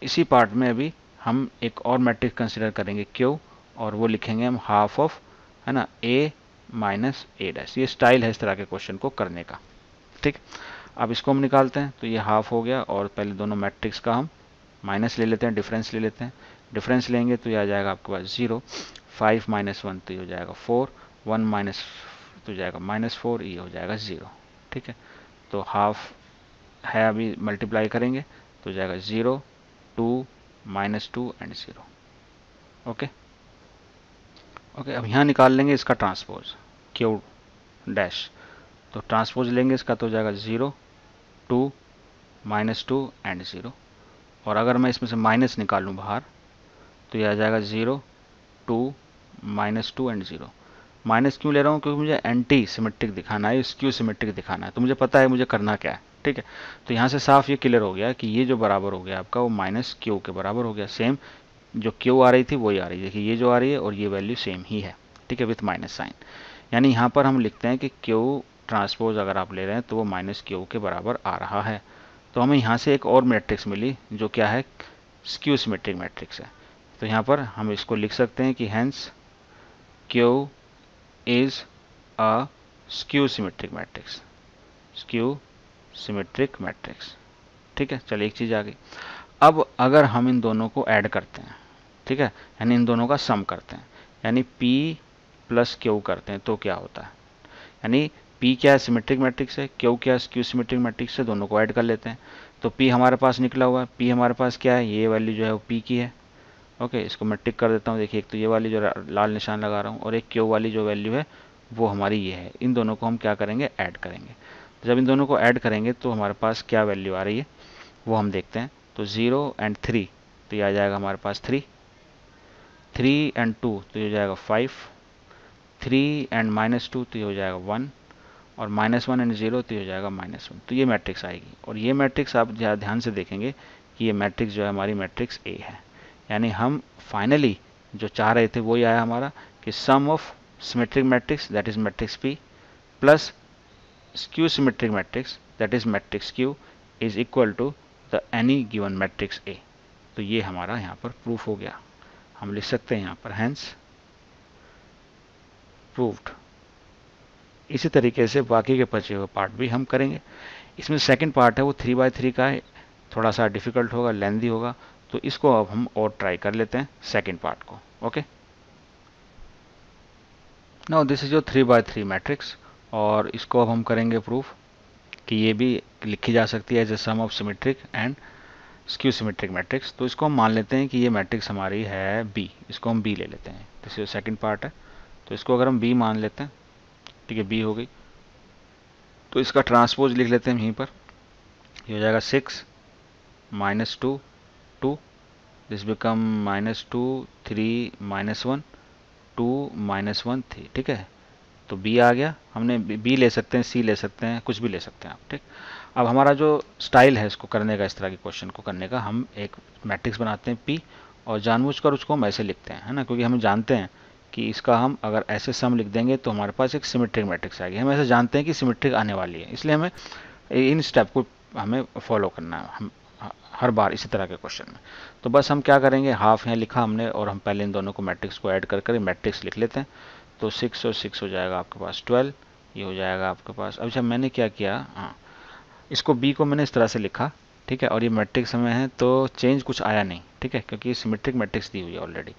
इसी पार्ट में अभी हम एक और मैट्रिक्स कंसिडर करेंगे क्यू, और वो लिखेंगे हम हाफ ऑफ, है ना, ए माइनस ए डैश। ये स्टाइल है इस तरह के क्वेश्चन को करने का, ठीक। अब इसको हम निकालते हैं तो ये हाफ हो गया, और पहले दोनों मैट्रिक्स का हम माइनस ले लेते हैं, डिफरेंस ले लेते हैं। डिफरेंस लेंगे तो ये आ जाएगा आपके पास 0, 5 -1 तो ये हो जाएगा 4, 1 माइनस तो जाएगा -4, ये हो जाएगा 0, ठीक है। तो हाफ है, अभी मल्टीप्लाई करेंगे तो जाएगा 0 2 -2 एंड 0, ओके ओके। अब यहाँ निकाल लेंगे इसका ट्रांसपोज क्यू डैश। तो ट्रांसपोज लेंगे इसका तो हो जाएगा 0 2 -2 एंड 0। और अगर मैं इसमें से माइनस निकालूँ बाहर तो यह आ जाएगा 0 2 -2 एंड 0। माइनस क्यों ले रहा हूँ, क्योंकि मुझे एंटी सिमेट्रिक दिखाना है, स्क्यू सिमेट्रिक दिखाना है, तो मुझे पता है मुझे करना क्या है, ठीक है। तो यहाँ से साफ ये क्लियर हो गया कि ये जो बराबर हो गया आपका वो माइनस क्यू के बराबर हो गया। सेम जो क्यू आ रही थी वही आ रही है, देखिए ये जो आ रही है और ये वैल्यू सेम ही है, ठीक है, विथ माइनस साइन। यानी यहाँ पर हम लिखते हैं कि क्यू ट्रांसपोज अगर आप ले रहे हैं तो वो माइनस क्यू के बराबर आ रहा है। तो हमें यहाँ से एक और मैट्रिक्स मिली जो क्या है, स्क्यू सिमेट्रिक मैट्रिक्स है। तो यहाँ पर हम इसको लिख सकते हैं कि hence Q is a skew symmetric matrix, skew symmetric matrix, ठीक है। चलिए एक चीज़ आ गई। अब अगर हम इन दोनों को ऐड करते हैं, ठीक है, यानी इन दोनों का सम करते हैं, यानी p प्लस क्यू करते हैं तो क्या होता है, यानी p क्या है, सिमेट्रिक मैट्रिक्स है, क्यू क्या है, स्क्यू सिमेट्रिक मैट्रिक्स है, दोनों को ऐड कर लेते हैं। तो p हमारे पास निकला हुआ है, p हमारे पास क्या है, ये वैल्यू जो है वो p की है, ओके, इसको मैं टिक कर देता हूँ। देखिए एक तो ये वाली जो लाल निशान लगा रहा हूँ और एक क्यू वाली जो वैल्यू है वो हमारी ये है। इन दोनों को हम क्या करेंगे, ऐड करेंगे। तो जब इन दोनों को ऐड करेंगे तो हमारे पास क्या वैल्यू आ रही है वो हम देखते हैं। तो 0 एंड 3 तो ये आ जाएगा हमारे पास 3, 3 एंड 2 तो ये हो जाएगा 5, 3 एंड -2 तो ये हो जाएगा 1, और -1 एंड 0 तो ये हो जाएगा -1। तो ये मैट्रिक्स आएगी। और ये मैट्रिक्स आप ध्यान से देखेंगे कि ये मैट्रिक्स जो है हमारी मैट्रिक्स ए है। यानी हम फाइनली जो चाह रहे थे वही आया हमारा कि sum of symmetric matrix that is matrix P plus skew symmetric matrix that is matrix Q is equal to the any given matrix A। तो ये हमारा यहाँ पर प्रूफ हो गया। हम लिख सकते हैं यहाँ पर hence proved। इसी तरीके से बाकी के बचे हुए पार्ट भी हम करेंगे। इसमें सेकंड पार्ट है वो 3x3 का है, थोड़ा सा डिफिकल्ट होगा, लेंदी होगा, तो इसको अब हम और ट्राई कर लेते हैं सेकंड पार्ट को। Okay, now this is your 3x3 matrix, और इसको अब हम करेंगे प्रूफ कि ये भी लिखी जा सकती है as a sum of symmetric and skew symmetric matrix. तो इसको हम मान लेते हैं कि ये मैट्रिक्स हमारी है बी, इसको हम बी ले लेते हैं। दिस इज सेकंड पार्ट है, तो इसको अगर हम बी मान लेते हैं, ठीक है, बी हो गई, तो इसका ट्रांसपोज लिख लेते हैं यहीं पर। ये हो जाएगा 6 -2 2, दिस बिकम -2 3 -1 2 -1 3, ठीक है। तो बी आ गया, हमने बी ले सकते हैं, सी ले सकते हैं, कुछ भी ले सकते हैं आप, ठीक। अब हमारा जो स्टाइल है इसको करने का, इस तरह के क्वेश्चन को करने का, हम एक मैट्रिक्स बनाते हैं पी और जानबूझकर उसको हम ऐसे लिखते हैं, है ना, क्योंकि हम जानते हैं कि इसका हम अगर ऐसे सम लिख देंगे तो हमारे पास एक सिमेट्रिक मैट्रिक्स आएगी। हम ऐसे जानते हैं कि सिमेट्रिक आने वाली है, इसलिए हमें इन स्टेप को हमें फॉलो करना है हम हर बार इसी तरह के क्वेश्चन में। तो बस हम क्या करेंगे, हाफ यहाँ लिखा हमने और हम पहले इन दोनों को मैट्रिक्स को ऐड कर कर मैट्रिक्स लिख लेते हैं। तो 6 और 6 हो जाएगा आपके पास 12, ये हो जाएगा आपके पास। अब जब मैंने क्या किया, हाँ, इसको बी को मैंने इस तरह से लिखा, ठीक है, और ये मैट्रिक्स में है तो चेंज कुछ आया नहीं, ठीक है, क्योंकि सिमेट्रिक मैट्रिक्स दी हुई है ऑलरेडी।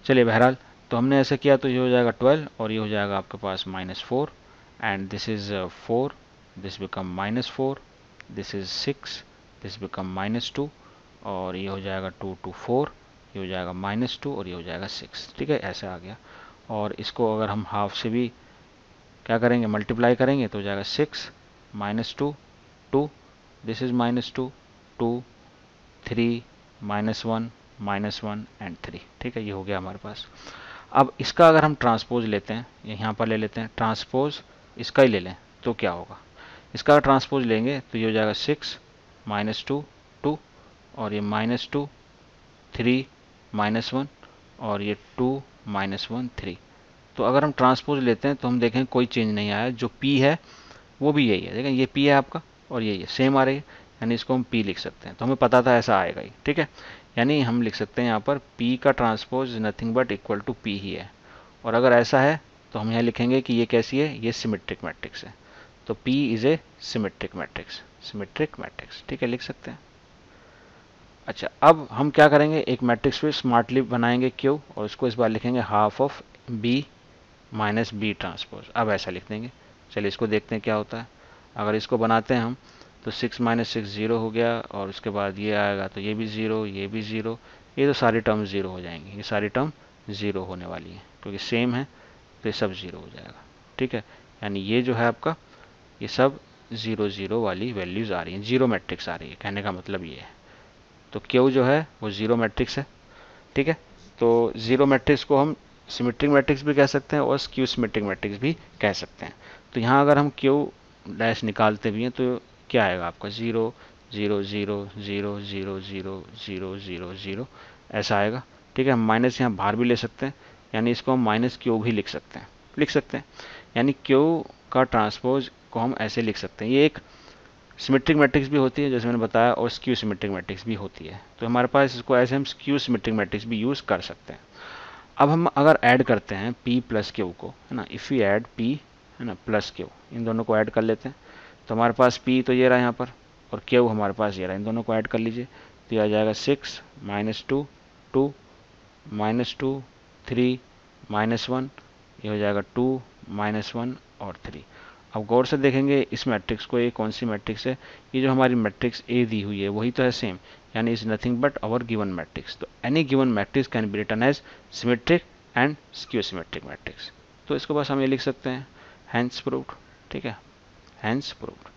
चलिए बहरहाल, तो हमने ऐसे किया तो ये हो जाएगा 12 और ये हो जाएगा आपके पास -4 and this is 4, this become -4, this is 6, this become -2 और ये हो जाएगा 2 to 4, ये हो जाएगा -2 और ये हो जाएगा 6, ठीक है, ऐसे आ गया। और इसको अगर हम हाफ से भी क्या करेंगे, मल्टीप्लाई करेंगे तो हो जाएगा 6 -2 2, दिस इज -2 2 3 -1 -1 एंड 3, ठीक है, ये हो गया हमारे पास। अब इसका अगर हम ट्रांसपोज लेते हैं, यहाँ पर ले लेते हैं ट्रांसपोज, इसका ही ले लें तो क्या होगा, इसका ट्रांसपोज लेंगे तो ये हो जाएगा 6 -2 2 और ये -2 3 -1 और ये 2 -1 3। तो अगर हम ट्रांसपोज लेते हैं तो हम देखें कोई चेंज नहीं आया, जो P है वो भी यही है, देखें ये P है आपका और ये सेम आ रही है, यानी इसको हम P लिख सकते हैं। तो हमें पता था ऐसा आएगा ही, ठीक है, यानी हम लिख सकते हैं यहाँ पर P का transpose nothing but equal to P ही है। और अगर ऐसा है तो हम यहाँ लिखेंगे कि ये कैसी है, ये सिमेट्रिक मैट्रिक्स है। तो P is a symmetric matrix, symmetric matrix, ठीक है, लिख सकते हैं। अच्छा, अब हम क्या करेंगे, एक मैट्रिक्स भी स्मार्टली बनाएंगे Q और इसको इस बार लिखेंगे half of B minus B transpose. अब ऐसा लिख देंगे। चलिए इसको देखते हैं क्या होता है। अगर इसको बनाते हैं हम तो 6 - 6 0 हो गया और उसके बाद ये आएगा तो ये भी 0, ये भी 0, ये तो सारी टर्म 0 हो जाएंगी, ये सारी टर्म 0 होने वाली है क्योंकि सेम है, तो ये सब 0 हो जाएगा, ठीक है। यानी ये जो है आपका, ये सब 0 0 वाली वैल्यूज आ रही हैं, जीरो मैट्रिक्स आ रही है, कहने का मतलब ये है। तो क्यू जो है वो जीरो मैट्रिक्स है, ठीक है। तो जीरो मैट्रिक्स को हम सिमेट्रिक मैट्रिक्स भी कह सकते हैं और स्क्यू सिमेट्रिक मैट्रिक्स भी कह सकते हैं। तो यहाँ अगर हम क्यू डैश निकालते भी हैं तो क्या आएगा आपका 0 0 0 0 0 0 0 0 0 ऐसा आएगा, ठीक है। हम माइनस यहाँ बाहर भी ले सकते हैं, यानी इसको हम माइनस क्यू भी लिख सकते हैं, यानी क्यू का ट्रांसपोज को हम ऐसे लिख सकते हैं। ये एक सिमेट्रिक मैट्रिक्स भी होती है जैसे मैंने बताया और स्क्यू सिमेट्रिक मैट्रिक्स भी होती है। तो हमारे पास इसको ऐसे हम स्क्यू सिमेट्रिक मैट्रिक्स भी यूज़ कर सकते हैं। अब हम अगर ऐड करते हैं P प्लस क्यू को, है ना, इफ़ यू ऐड P, है ना, प्लस क्यू, इन दोनों को ऐड कर लेते हैं तो हमारे पास P तो ये रहा यहाँ पर और क्यू हमारे पास ये रहा, इन दोनों को ऐड कर लीजिए तो ये आ जाएगा 6 -2 2 -2 3 -1, ये हो जाएगा 2 -1 और 3। अब गौर से देखेंगे इस मैट्रिक्स को, ये कौन सी मैट्रिक्स है, ये जो हमारी मैट्रिक्स ए दी हुई है वही तो है सेम, यानी is nothing but our given matrix. तो any given matrix can be written as symmetric and skew symmetric matrix. तो इसको बस हम ये लिख सकते हैं हैंस प्रूव्ड, ठीक है, हैंस प्रूव्ड।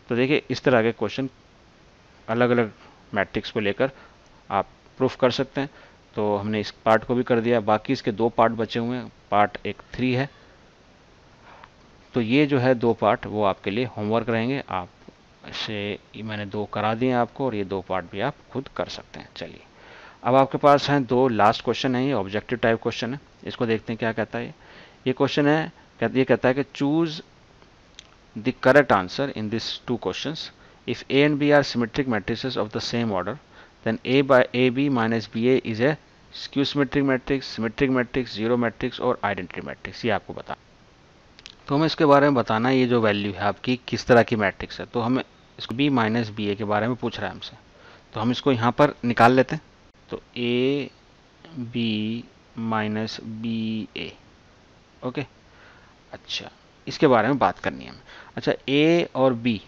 तो देखिए इस तरह के क्वेश्चन अलग अलग मैट्रिक्स को लेकर आप प्रूफ कर सकते हैं। तो हमने इस पार्ट को भी कर दिया, बाकी इसके 2 पार्ट बचे हुए हैं, पार्ट 3 है। तो ये जो है 2 पार्ट वो आपके लिए होमवर्क रहेंगे, आप इसे मैंने 2 करा दिए आपको, और ये 2 पार्ट भी आप खुद कर सकते हैं। चलिए अब आपके पास हैं 2 लास्ट क्वेश्चन है, ये ऑब्जेक्टिव टाइप क्वेश्चन है, इसको देखते हैं क्या कहता है। ये क्वेश्चन है, ये कहता है कि choose the correct answer in this 2 questions if A and B are symmetric matrices of the same order, then A by AB minus BA is a skew symmetric matrix, symmetric matrix, zero matrix और identity matrix। ये आपको बता, तो हमें इसके बारे में बताना है, ये जो वैल्यू है आपकी किस तरह की मैट्रिक्स है। तो हमें इसको B माइनस बी ए के बारे में पूछ रहा है हमसे, तो हम इसको यहाँ पर निकाल लेते हैं। तो A B minus B A, okay. अच्छा, इसके बारे में बात करनी है हमें। अच्छा, A और B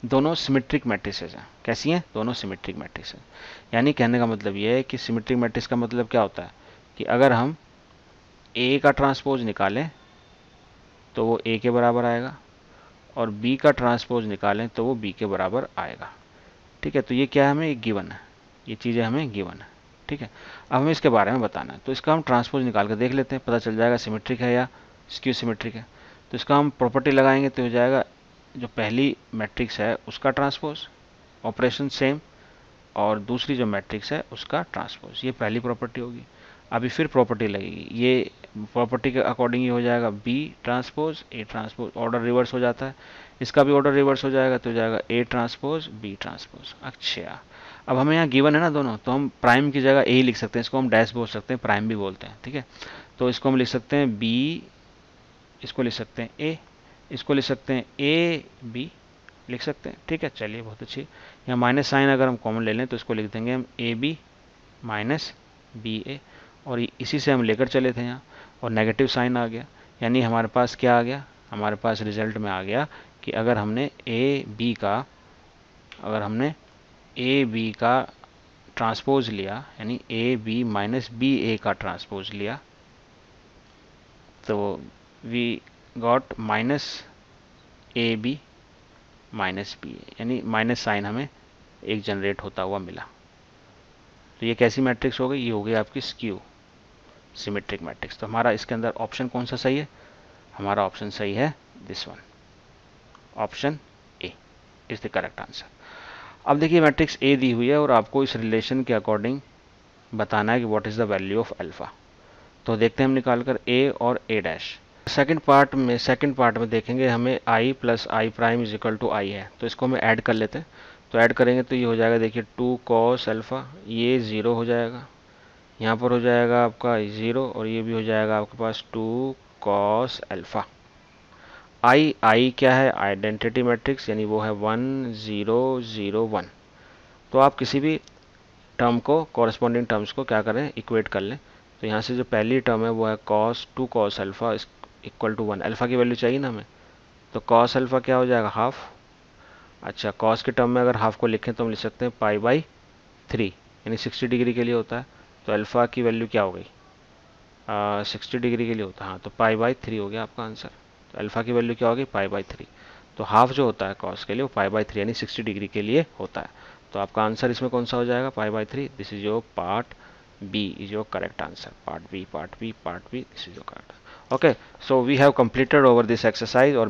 दोनों सिमेट्रिक मैट्रिसेस हैं। कैसी हैं? दोनों सिमेट्रिक मैट्रिक्स हैं। यानी कहने का मतलब ये है कि सिमेट्रिक मैट्रिक्स का मतलब क्या होता है कि अगर हम A का ट्रांसपोज निकालें तो वो A के बराबर आएगा, और B का ट्रांसपोज निकालें तो वो B के बराबर आएगा। ठीक है, तो ये क्या है, हमें गिवन है, ये चीज़ें हमें गिवन है। ठीक है, अब हमें इसके बारे में बताना है, तो इसका हम ट्रांसपोज निकाल कर देख लेते हैं, पता चल जाएगा सिमेट्रिक है या स्क्यू सिमेट्रिक है। तो इसका हम प्रॉपर्टी लगाएंगे तो हो जाएगा जो पहली मैट्रिक्स है उसका ट्रांसपोज, ऑपरेशन सेम, और दूसरी जो मैट्रिक्स है उसका ट्रांसपोज, ये पहली प्रॉपर्टी होगी। अभी फिर प्रॉपर्टी लगेगी, ये प्रॉपर्टी के अकॉर्डिंग ये हो जाएगा B transpose A transpose, order reverse हो जाता है, इसका भी ऑर्डर रिवर्स हो जाएगा, तो हो जाएगा ए ट्रांसपोज बी ट्रांसपोज। अच्छा, अब हमें यहाँ गिवन है ना दोनों, तो हम प्राइम की जगह ए ही लिख सकते हैं, इसको हम डैश बोल सकते हैं, प्राइम भी बोलते हैं। ठीक है, तो इसको हम लिख सकते हैं बी, इसको लिख सकते हैं ए, इसको लिख सकते हैं ए बी लिख सकते हैं। ठीक है, चलिए बहुत अच्छी। यहाँ माइनस साइन अगर हम कॉमन ले लें तो इसको लिख देंगे हम ए बी माइनस बी ए, और इसी से हम लेकर चले थे यहाँ, और नेगेटिव साइन आ गया, यानी हमारे पास क्या आ गया, हमारे पास रिजल्ट में आ गया कि अगर हमने ए बी का ट्रांसपोज लिया, यानी A B minus B A का ट्रांसपोज लिया, तो we got minus A B minus B A, यानी माइनस साइन हमें एक जनरेट होता हुआ मिला। तो ये कैसी मैट्रिक्स हो गई, ये हो गई आपकी स्क्यू सिमेट्रिक मैट्रिक्स। तो हमारा इसके अंदर ऑप्शन कौन सा सही है, हमारा ऑप्शन सही है this one, option A is the correct answer. अब देखिए मैट्रिक्स ए दी हुई है और आपको इस रिलेशन के अकॉर्डिंग बताना है कि what is the value of alpha. तो देखते हैं हम निकाल कर ए और ए डैश। सेकंड पार्ट में देखेंगे हमें i plus I prime is equal to I है, तो इसको हमें ऐड कर लेते हैं। तो ऐड करेंगे तो ये हो जाएगा, देखिए 2 cos अल्फ़ा, ये 0 हो जाएगा, यहाँ पर हो जाएगा आपका 0, और ये भी हो जाएगा आपके पास 2 cos अल्फ़ा। आई क्या है, आइडेंटिटी मैट्रिक्स, यानी वो है 1 0 0 1। तो आप किसी भी टर्म को, कॉरस्पॉन्डिंग टर्म्स को क्या करें, इक्वेट कर लें। तो यहाँ से जो पहली टर्म है वो है2 cos alpha equal to 1, alpha की वैल्यू चाहिए ना हमें, तो cos अल्फ़ा क्या हो जाएगा, हाफ। अच्छा, cos के टर्म में अगर हाफ को लिखें तो हम लिख सकते हैं पाई बाई 3, यानी 60 डिग्री के लिए होता है। तो अल्फ़ा की वैल्यू क्या हो गई, 60 डिग्री के लिए होता है, हाँ, तो पाई बाई 3 हो गया आपका आंसर। तो अल्फ़ा की वैल्यू क्या होगी, पाई बाई 3। तो हाफ जो होता है cos के लिए वो पाई बाई 3 यानी 60 डिग्री के लिए होता है। तो आपका आंसर इसमें कौन सा हो जाएगा, pi by 3। This is your part B is your correct answer, part B, this is your correct. Okay, so we have completed over this exercise, or